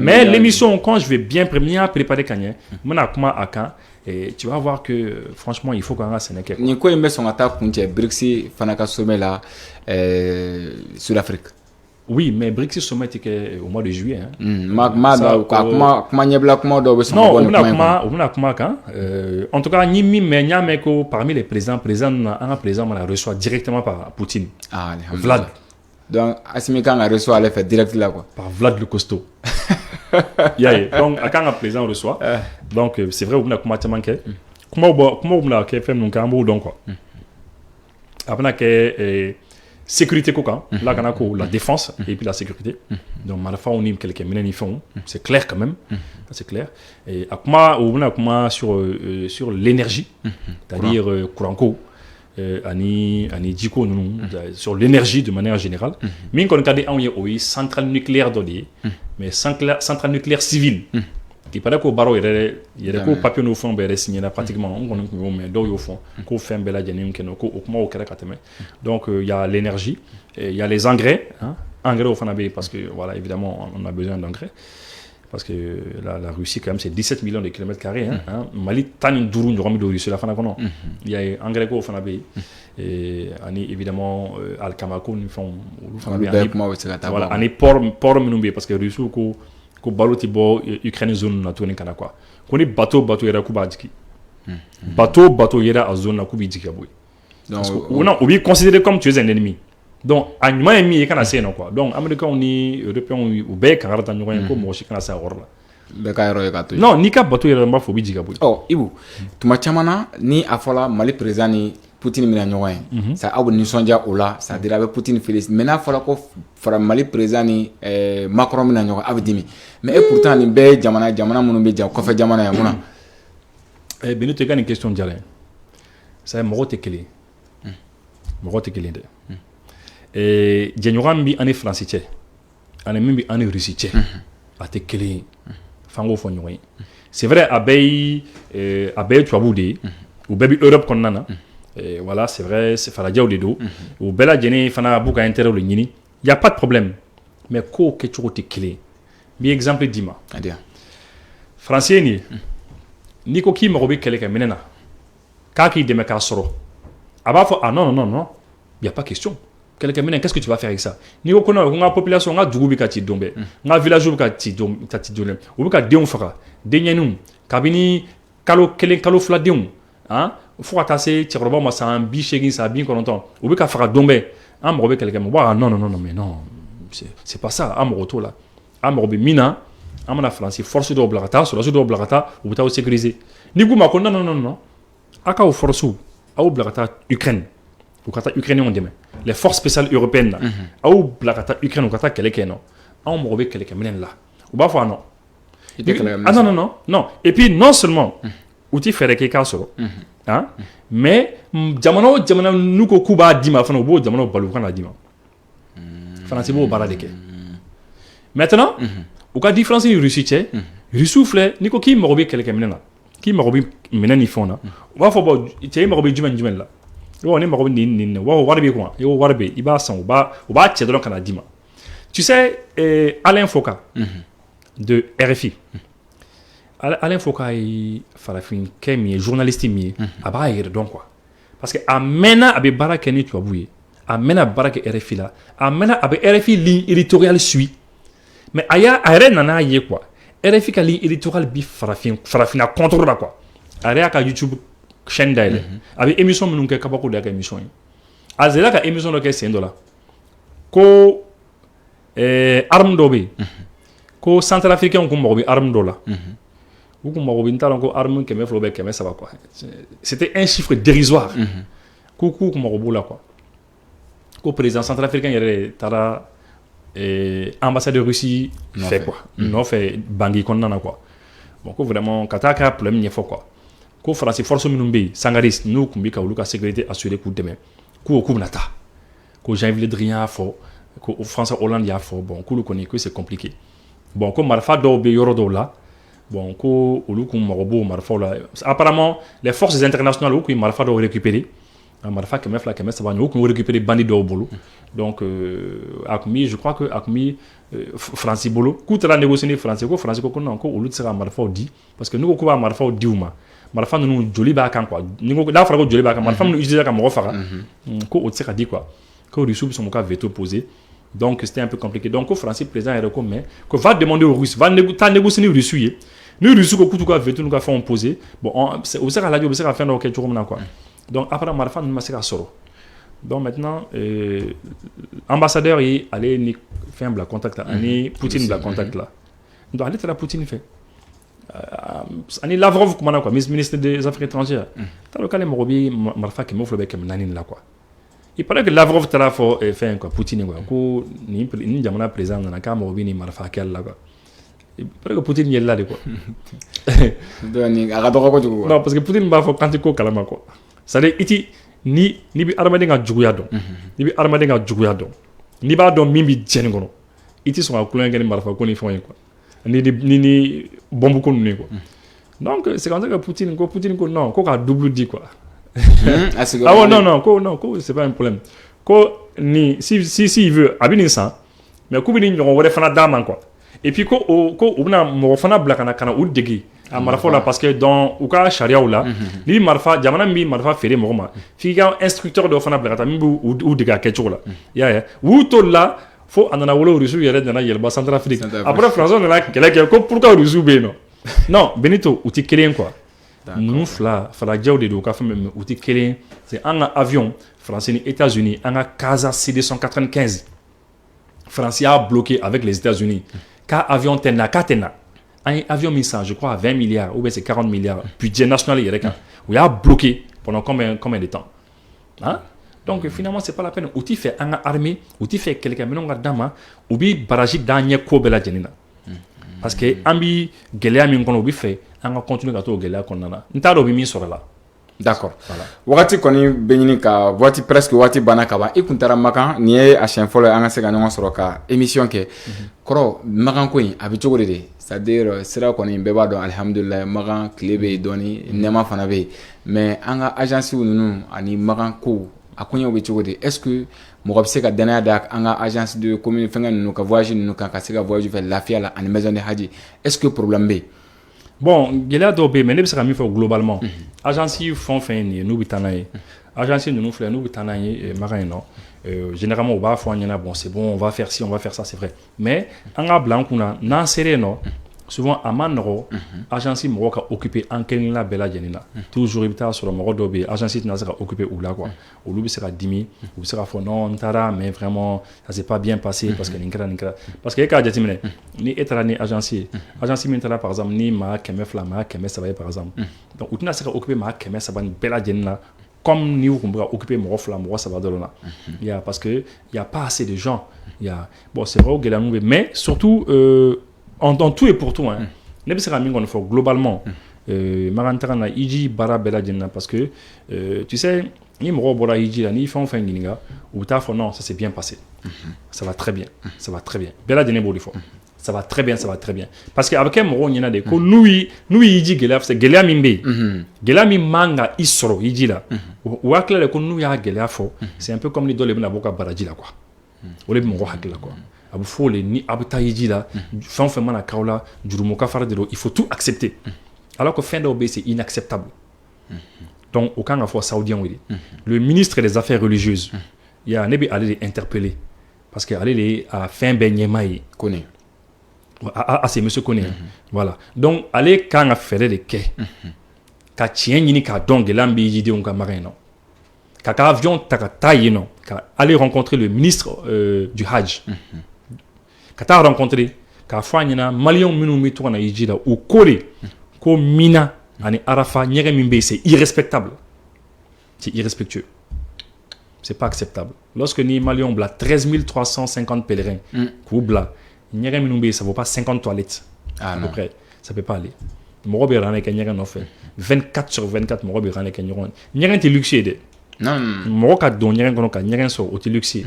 Mais l'émission, quand je vais bien préparer Kanye, et tu vas voir que franchement, il faut qu'on reste Sénégal. Ni quoi il met son attaque contre Brixi Fanaka Sommet là, sur l'Afrique. Oui, mais Brixi Sommet était au mois de juillet. Non, en tout cas, parmi les présidents, un président reçoit directement par Poutine. Ah, Vlad. Donc, Assimi Kang a reçu à l'effet direct là quoi. Par Vlad le costaud. Donc, quand un président reçoit, donc c'est vrai, on a comment manqué. Comment on a fait donc un mot donc quoi. Après que sécurité quoi, là qu'on a la défense et puis la sécurité. Donc malfa on y quelques minutes ils font, c'est clair quand même, c'est clair. Et comment on a comment sur l'énergie, c'est-à-dire courant ani diko sur l'énergie de manière générale. Mais quand on a une centrale nucléaire donnée, mais centrale nucléaire civile. Qui paraît qu'au barreau il y a des papiers au fond ben signé pratiquement on connaît mais do au fond qu'on fait un bel adjenim que au comment au caractère. Donc il y a l'énergie, il y a les engrais, engrais au fond parce que voilà évidemment on a besoin d'engrais. Parce que la Russie, quand même, c'est 17 millions de kilomètres carrés. Mali, Tani, Dourou, Nous c'est la fin de il y a Engrais au Fanabé. Et évidemment, Al-Kamako, nous font. Voilà, on est port Minoubé, parce que Russie, ko baloti bo Ukraine zone na toni kana quoi. Ko ni bateau yera kuba diki. Bateau yera a zone na kubi diki aboy. Donc on est considéré comme tu es un ennemi. Donc anima ennemi et kana c'est non quoi. Donc américain ni européen ou be karata nyoka ko mo shi kana sa orla. Be ka yero ka to. Non ni ka bateau yera ma fo bi diki aboy. Oh ibu tuma chamana ni afola Mali président ni Poutine mina ɲɔgɔn ça abu nisɔndiya o la ça dire avec Poutine félicite maintenant fɔra ko fara Mali président ni Macron mina ɲɔgɔn a bɛ dimi mais et pourtant nin bɛɛ jamana minnu bɛ jan kɔfɛ jamana ya munna Benito ka nin question diyara ça mɔgɔ tɛ kelen dɛ jɛɲɔgɔn bi ani France cɛ ani min bi ani Russie cɛ a tɛ kelen fango fɔ ɲɔgɔn ye c'est vrai a bɛɛ ye tubabu de ye u bɛɛ bi Europe kɔnɔna na. Voilà, c'est vrai, c'est Faradia ou les deux. Ou Bella Jenny, Fana Bouka Inter ou le Nini. Il n'y a pas de problème. Mais quoi que tu aies clé. Bien exemple, dis-moi. Français, ni ko qui m'a robé quelqu'un, menena. Kaki de meka soro. Ah non, il n'y a pas question. Quelqu'un mena, qu'est-ce que tu vas faire avec ça? Ni ko kono, on a population, on a doubi kati dombe. On a village kati dombe. Ou ka deon fara. Denyenum. Kabini kalo fladeon. Hein? Faut attacher Tchekroba ma sa bi chegin sa bin kononton ou be ka fara dombe am robe quelqu'un non mais non c'est pas ça am roto là am robe mina am na français force de oblagata sur la de oblagata ou ta sécuriser ni guma ko non aka o force ou oblagata Ukraine ou kata ukrainien on demain les forces spéciales européennes là au oblagata Ukraine ou kata quelqu'un non am robe quelqu'un menen là ou ba fa non non et puis non seulement ou tu fais des cas sur mais jamana nous ko kuba dima fana bo jamana balu kana dima fana c'est bo baradeke maintenant ou ka différence ni Russie tché Russie flé ni ko ki mo robi quelqu'un menena ki mo robi meneni fona wa fo bo tché mo robi jumen la yo ne mo robi ni wa warbe ko yo warbe iba san ou ba tché do kana dima tu sais Alain Foucault de RFI Alain Foucault est farafin kemi journaliste mi aba yere donc quoi parce que amena abe baraka ni tu abouye amena baraka RFI là amena abe RFI ligne éditoriale suit mais aya are nana ye quoi RFI ka ligne éditoriale bi farafina contrôle quoi are ka YouTube chaîne d'aile abe émission minun ke kabako da ka émission azela ka émission dɔ kɛ sen dɔ la ko arme dɔ bɛ yen ko centrafricain kun mago bɛ arme dɔ la u kun mago bɛ n t'a dɔn ko arme 200 ou 300 quoi c'était un chiffre dérisoire k'u kun mago b'o la quoi ko président centrafricain yɛrɛ taara ambassade de Russie fait quoi nɔfɛ Bangui kɔnɔna na quoi bon ko vraiment ka taa ka problème ɲɛfɔ quoi ko faransi force minnu bɛ yen Sangaris n'u kun bɛ ka olu ka sécurité assurer k'u dɛmɛ k'u bɛna taa ko Jean-Yves Le Drian y'a fɔ ko François Hollande y'a fɔ bon k'olu kɔni ko c'est compliqué bon ko marifa dɔw bɛ yɔrɔ dɔw la bon ko olu kun mago b'o marifaw la apparemment les forces internationales olu kun ye marifa dɔw récupérer marifa 200 300 olu kun y'o récupérer bandi dɔw bolo donc a kun mi je crois que a kun mi Faransi bolo k'u taara négocier ni Faransi ko Faransi ko non ko olu tɛ se ka marifaw di parce que n'u ko k'u b'a marifaw di u ma marifa ninnu joli b'a kan quoi n'a fɔra ko joli b'a kan marifa minnu utiliser ka mɔgɔ faga ko o tɛ se ka di quoi ko Russie bɛ sɔn k'u ka veto poser donc c'était un peu compliqué donc ko Faransi président yɛrɛ ko mais ko va demander aux Russes taa négocier ni Russie ye ni Russie ko k'u t'u ka veto n'u ka fɛnw poser bon o bɛ se ka lajɛ o bɛ se ka fɛn dɔw kɛ cogo min na quoi donc après marifa ninnu ma se ka sɔrɔ donc maintenant ambassadeur ye ale ni fɛn bila contact la ani Poutine bila contact la donc ale taara Poutine fɛ ani Lavrov kumana quoi ministre des affaires étrangères t'a dɔn k'ale mago bɛ marifa 200 la quoi il paraît que Lavrov taara fɔ fɛn quoi Poutine quoi ko ni jamana président nana k'a mago bɛ ni marifa hakɛ la quoi il paraît que Poutine yɛlɛla de quoi donc a ka dɔgɔ kojugu non parce que Poutine b'a fɔ kan tɛ ko kalama quoi c'est-à-dire iti ni bɛ adamaden ka juguya dɔn ni bɛ adamaden ka juguya dɔn n'i b'a dɔn min bɛ diɲɛ kɔnɔ i tɛ sɔn ka kulonkɛ kɛ ni marifa ko ni fɛnw ye quoi ni bombe ko ninnu ye quoi donc c'est comme ça que Poutine ko non ko k'a double di quoi ah ouais non ko c'est pas un problème ko ni si il veut a bɛ nin san mais k'u bɛ ni ɲɔgɔn wɛrɛ fana d'a ma quoi et puis ko u bɛna mɔgɔ fana bila ka na u dege a marifaw la parce que dans u ka sariyaw la ni marifa jamana min bɛ marifa feere mɔgɔ ma f'i ka instructeur dɔ fana bila ka taa min b'u dege a kɛcogo la i y'a ye u y'u to la fo a nana wolo Russiw yɛrɛ nana yɛlɛma Centrafrique après Français nana kɛlɛ kɛ ko pourquoi Russiw bɛ yen nɔ non Benito u tɛ kelen quoi ninnu fila falajɛw de don u ka fɛn mais u tɛ kelen c'est an ka avion Faransi ni États-Unis an ka Casa C295 Faransi y'a bloqué avec les États-Unis k'a avion tɛ na k'a tɛ na an ye avion min san je crois à 20 milliards ou bien c'est 40 milliards budget national yɛrɛ kan u y'a bloqué pendant combien de temps hein? Donc finalement c'est pas la peine u t'i fɛ an ka armée u t'i fɛ kɛlɛkɛminɛnw ka d'a ma u bɛ baraji d'an ɲɛ ko bɛɛ lajɛlen na parce que an bɛ gɛlɛya min kɔnɔ u bɛ fɛ an ka continuer ka t'o gɛlɛya kɔnɔna na n t'a dɔn u bɛ min sɔrɔ la d'accord wagati kɔni bɛ ɲini ka presque waati banna ka ban i kun taara Makan nin ye a siɲɛ fɔlɔ ye an ka se ka ɲɔgɔn sɔrɔ ka émission kɛ kɔrɔ Makan ko in a bɛ cogo de c'est-à-dire sira kɔni bɛɛ b'a dɔn alhamdulilayi Makan tile bɛ yen dɔɔni nɛɛma fana bɛ yen mais an ka agence ninnu ani Makan ko a koɲɛw bɛ cogo di est-ce que mɔgɔ bɛ se ka danaya da an ka agence de commune fɛngɛ ninnu ka voyage ninnu kan ka se ka voyage fɛ lafiya la ani maison de haji est-ce que problème bɛ yen bon gɛlɛya dɔw bɛ yen mais ne bɛ se ka min fɔ globalement agence fɛn o fɛn ye nin ye n'u bɛ taa n'a ye agence ninnu filɛ n'u bɛ taa n'a ye Makan yen nɔ généralement u b'a fɔ an ɲɛna bon c'est bon on va faire ci on va faire ça c'est vrai mais an k'a bila an kunna n'an sera yen nɔ souvent a ma nɔgɔ agence mɔgɔ ka occuper an kelenkelenna bɛɛ lajɛlen na toujours i bɛ taa sɔrɔ mɔgɔ dɔw bɛ yen agence tɛna se ka occuper u la quoi olu bɛ se ka dimi u bɛ se ka fɔ non n taara mais vraiment ça s'est pas bien passé parce que nin kɛra parce que e k'a jateminɛ ni e taara ni agence ye agence min taara par exemple ni maa 200 maa 300 ye par exemple donc u tɛna se ka occuper maa 300 nin bɛɛ lajɛlen na comme ni u kun bɛ ka occuper mɔgɔ 2 mɔgɔ 3 dɔrɔn na il y a parce que il y a pas assez de gens il y a bon c'est vrai o gɛlɛya ninnu bɛ mais surtout en tout et pour tout hein ne bɛ se ka min kɔni fɔ globalement Makan taga na hiji baara bɛɛ lajɛlen na parce que tu sais ni mɔgɔw bɔra hiji la ni fɛn o fɛn ɲininka u bɛ taa fɔ non ça s'est bien passé ça va très bien bɛɛ lajɛlen b'o de fɔ ça va très bien parce que a bɛ kɛ mɔgɔw ɲɛna de ko n'u ye hiji gɛlɛya fɛ gɛlɛya min bɛ yen gɛlɛya min man ka i sɔrɔ hiji la u hakili la de ko n'u y'a gɛlɛya fɔ c'est un peu comme ni dɔ de bɛna bɔ ka baraji la quoi o de bɛ mɔgɔ hakili la quoi a bɛ fɔ o de ni a bɛ taa hiji la fɛn o fɛn mana k'aw la jurumu kafara de don il faut tout accepter alors que fɛn dɔw bɛ yen c'est inacceptable donc o kan ka fɔ saoudiens de le ministre des affaires religieuses ya ne bɛ ale de interpeller parce que ale de a fɛn bɛɛ ɲɛmaa ye Kone c'est monsieur Kone voilà donc ale kan ka fɛɛrɛ de kɛ ka tiɲɛ ɲini k'a dɔn gɛlɛya min bɛ hijidenw ka Makan in na Kaka avion taka non, aller rencontrer le ministre du Hajj. Kata rencontrer ka fanyina Maliens minnu mi to na yijida ou kore ko mina ani Arafa nyere mimbe c'est irrespectable. C'est irrespectueux. C'est pas acceptable. Lorsque ni Maliens bla 13 350 pèlerins, koubla nyere minumbe ça vaut pas 50 toilettes. À peu près, ça peut pas aller. Morobe rane ka nyere no fait 24 sur 24 morobe rane ka nyere. Nyere te luxe de. Non, moro ka don nyere kono ka nyere so o te luxe.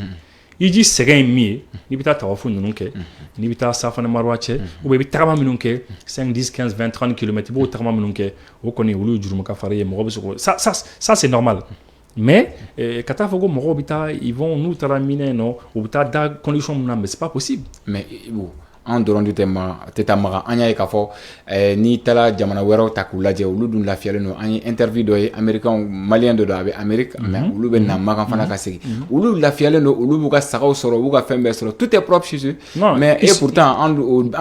Il dit c'est mi ni bita tawafu nunke ni bita safana marwache ou be bitama minunke 5 10 15 20 30 km bo tarama minunke o koni wulu juruma ka fare morobe so ça c'est normal. Mais kata fogo morobe bita ils vont nous taraminer non ou bita da condition mais c'est pas possible. Mais en donnant du thème tetamara anya ka fo ni tala jamana wero takulaje ulu dun la fiale no ani interview do américain malien do abe Amérique mais ulu be na makan fana ka segi ulu la fiale no ulu buka sakaw soro buka fembe soro tout est propre chez eux mais et pourtant en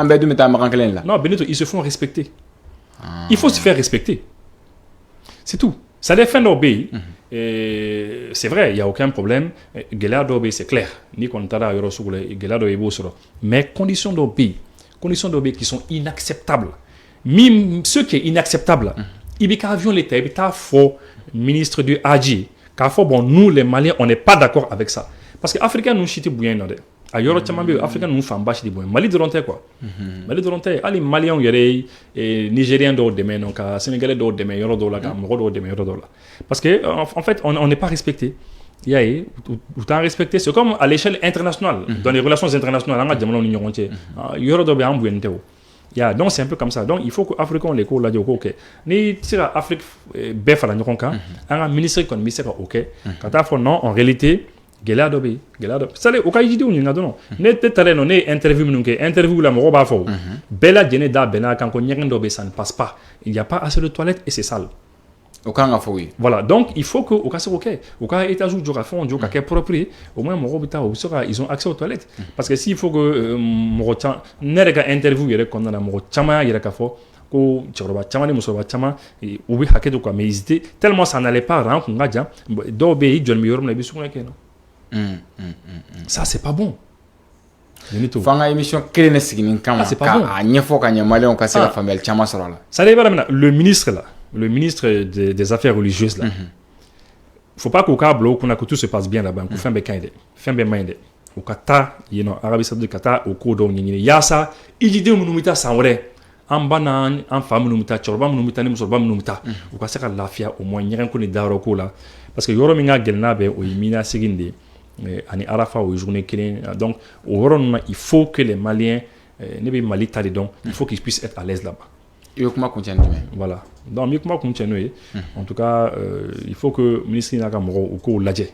be du meta makan kelen là non Benito ils se font respecter il faut se faire respecter c'est tout ça les fait d'obéir c'est vrai il y a aucun problème gelado obéir c'est clair ni kon tada yoro sugule gelado ebo soro mais conditions d'obéir qui sont inacceptables même ce qui est inacceptable ibika avion l'état ibita faux ministre du Hadji car faut bon nous les Maliens on n'est pas d'accord avec ça parce que africains nous chiti bouyen non de a yoro chamambe africains nous fam bashi bouyen Mali doronte quoi Mali doronte ali Maliens yere nigériens do demain donc sénégalais do demain yoro do la mo do demain yoro do la parce que en fait on n'est pas respecté yaé ou t'en respecté c'est comme à l'échelle internationale dans les relations internationales on a jamano ni ñonté yoro do be am bouyen tew donc c'est un peu comme ça donc il faut que africain les ko la jo ko ke ni tira Afrique be fa la ñonka un ministre économie c'est OK quand a fo non en réalité gelado ça les okayi di on ngado non ne tetare non ne interview minunke interview la mo ba fo bela jene da bena kan ko nyendo be ça ne passe pas il y a pas assez de toilettes et c'est sale aucun fo oui voilà donc il faut que au cas OK au cas étage du rafon du cas propre au moins mo robita au sera ils ont accès aux toilettes parce que s'il faut que mo rocha ne rega interview yere kon na mo chama yere ka fo ko choroba chama ni musoba chama ou bi hakedo quoi mais hésiter tellement ça n'allait pas ran ko ngaja do be jon mi yorum na bi sukuna keno ça c'est pas bon. Fanga émission kelen siginin kama ka nyefo ka nyamale ka sera famille chama sorola. Ça dépend maintenant le ministre des affaires religieuses là. Faut pas qu'au câble qu'on a que tout se passe bien là-bas, qu'on fait bien mind. Au Qatar, Arabie Saoudite Qatar au cours d'ongni. Ya ça, il dit on nous mita ça vrai. En banan, en femme nous mita, chorba nous mita, nous sorba nous mita. Au cas ça la fia au moins rien qu'on est d'aroko là. Parce que yoro minga gelna be o imina siginde. Ani Arafa au journée kelen donc au Rwanda il faut que les Maliens ne be Mali tali donc il faut qu'ils puissent être à l'aise là-bas. Il faut comment continuer. Voilà. Donc mieux comment continuer. En tout cas il faut que ministre na kamoro ou ko ladje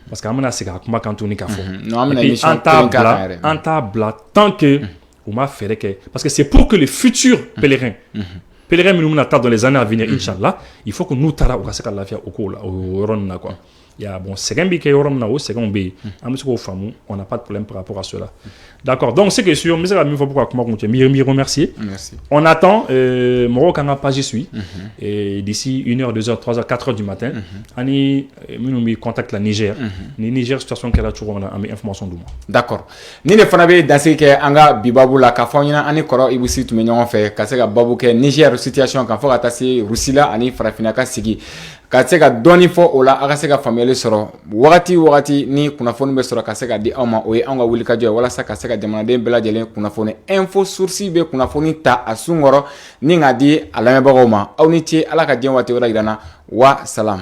parce que amana sika kuma kantoni ka fo. Non amana émission en table tant que on m'a fait que parce que c'est pour que les futurs pèlerins nous n'attendent dans les années à venir inchallah il faut que nous tara au kasaka la fia au ko là au Rwanda quoi. Il y a bon c'est un bique yorom na o c'est un bi amusko famu on n'a pas de problème par rapport à cela. D'accord. Donc c'est que sûr mais c'est la même fois pourquoi comment continuer me remercier. Merci. On attend Moro kanga pas je suis et d'ici 1h 2h 3h 4h du matin ani nous contacte la Niger. Ni Niger situation qu'elle a toujours on a information du mois. D'accord. Ni ne fana be danser que anga bibabu la ka fonyina ani koro ibusi tu menyon fait ka se ka babu ke Niger situation kan fo ka tasi Rusila ani Farafina ka sigi ka se ka doni fo ola aka se ka famille soro wakati ni kunafoni be soro ka se ka di awma o ye anga wuli ka jo wala sa ka se ka jamanaden bela jelen kunafoni info source be kunafoni ta asungoro ni ngadi alame bagoma aw ni ti ala ka jenwati wala gidana wa salam.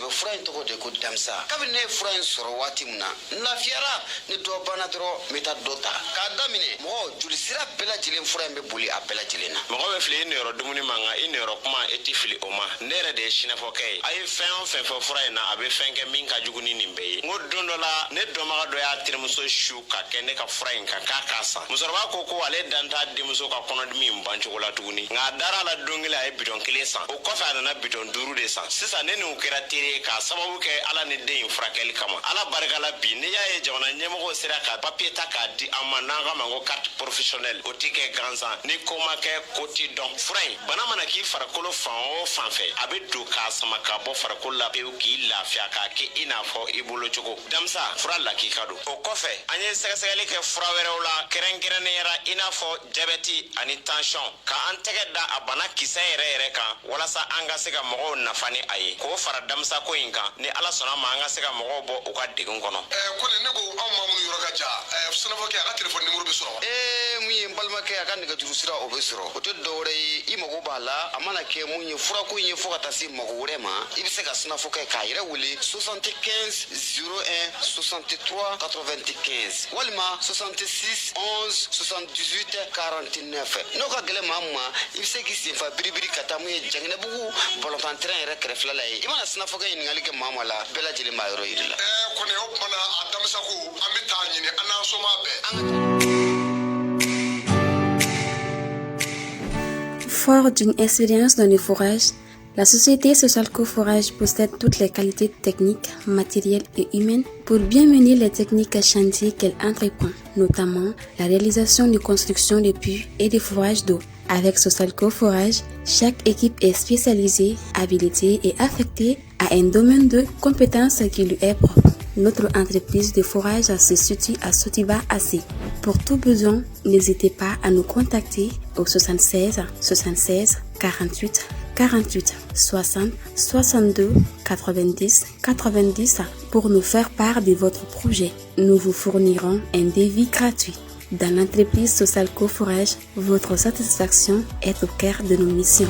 Fura in tɔgɔ de ko damsa kabini ne fura in sɔrɔ waati min na lafiyara ni dɔ banna dɔrɔn n bɛ taa dɔ ta k'a daminɛ mɔgɔ jolisira bɛɛ lajɛlen fura in bɛ boli a bɛɛ lajɛlen na mɔgɔ bɛ fili i niyɔrɔ dumuni ma nka i niyɔrɔ kuma i ti fili o ma ne yɛrɛ de ye sinafɔkɛ ye a ye fɛn o fɛn fɔ fura in na a bɛ fɛn kɛ min ka jugu ni nin bɛɛ ye n ko don dɔ la ne dɔnbaga dɔ y'a terimuso su ka kɛ ne ka fura in kan k'a k'a san musokɔrɔba ko ale dan t'a denmuso ka kɔnɔdimi in ban cogo la tuguni nka a dara la don kelen a ye bidɔn 1 san o kɔfɛ a nana bidɔn 5 de san sisan ne minnu kɛra teri ka sababu kɛ ala ni den in furakɛli kama ala barikala bi n'i y'a ye jamana ɲɛmɔgɔw sera ka papiye ta k'a di an ma n'an ka ma ko carte professionnelle o ti kɛ gansan ni ko ma kɛ ko ti dɔn fura in bana mana k'i farikolo fan o fan fɛ a bɛ don k'a sama ka bɔ farikolo la pewu k'i lafiya k'a kɛ i n'a fɔ i bolo cogo damisa fura lakika don o kɔfɛ an ye sɛgɛsɛgɛli kɛ fura wɛrɛw la kɛrɛnkɛrɛnnenya i n'a fɔ jabɛti ani tension ka an tɛgɛ da a bana kisɛ yɛrɛ kan walasa an ka se ka mɔgɔw nafa ni a ye k'o fara damisa ko in kan ni ala sɔnna ma an ka se ka mɔgɔw bɔ u ka degun kɔnɔ kɔni ne ko anw maa minnu yɔrɔ ka ja sɛnɛfɔkɛ a ka telefɔni nimoro bɛ sɔrɔ wa mun ye n balimakɛ a ka nɛgɛjuru sira o bɛ sɔrɔ o tɛ dɔwɛrɛ ye i mago b'a la a mana kɛ mun ye furako in ye fo ka taa se mago wɛrɛ ma i bɛ se ka sɛnɛfɔkɛ k'a yɛrɛ wele 75 01 63 95 walima 66 11 78 49 n'o ka gɛlɛn maa ma i bɛ se k'i senfa biribiri ka taa mun ye Janginɛbugu balontan terrain yɛrɛ kɛrɛfɛla la ye i mana sɛnɛfɔkɛ ɲininkali kɛ maa la bɛɛ lajɛlen b'a yɔrɔ yiri la kɔni o kumana a damisa ko an bɛ taa ɲini an n'an soma bɛɛ Fort d'une expérience dans le forage, la société Sosalco Forage possède toutes les qualités techniques, matérielles et humaines pour bien mener les techniques à chantier qu'elle entreprend, notamment la réalisation de construction de puits et de forages d'eau. Avec Sosalco Forage, chaque équipe est spécialisée, habilitée et affectée à un domaine de compétences qui lui est propre. Notre entreprise de forage se situe à Sotiba AC. Pour tout besoin, n'hésitez pas à nous contacter au 76 76 48 48 60 62 90 90 pour nous faire part de votre projet. Nous vous fournirons un devis gratuit. Dans l'entreprise Sosalco Forage, votre satisfaction est au cœur de nos missions.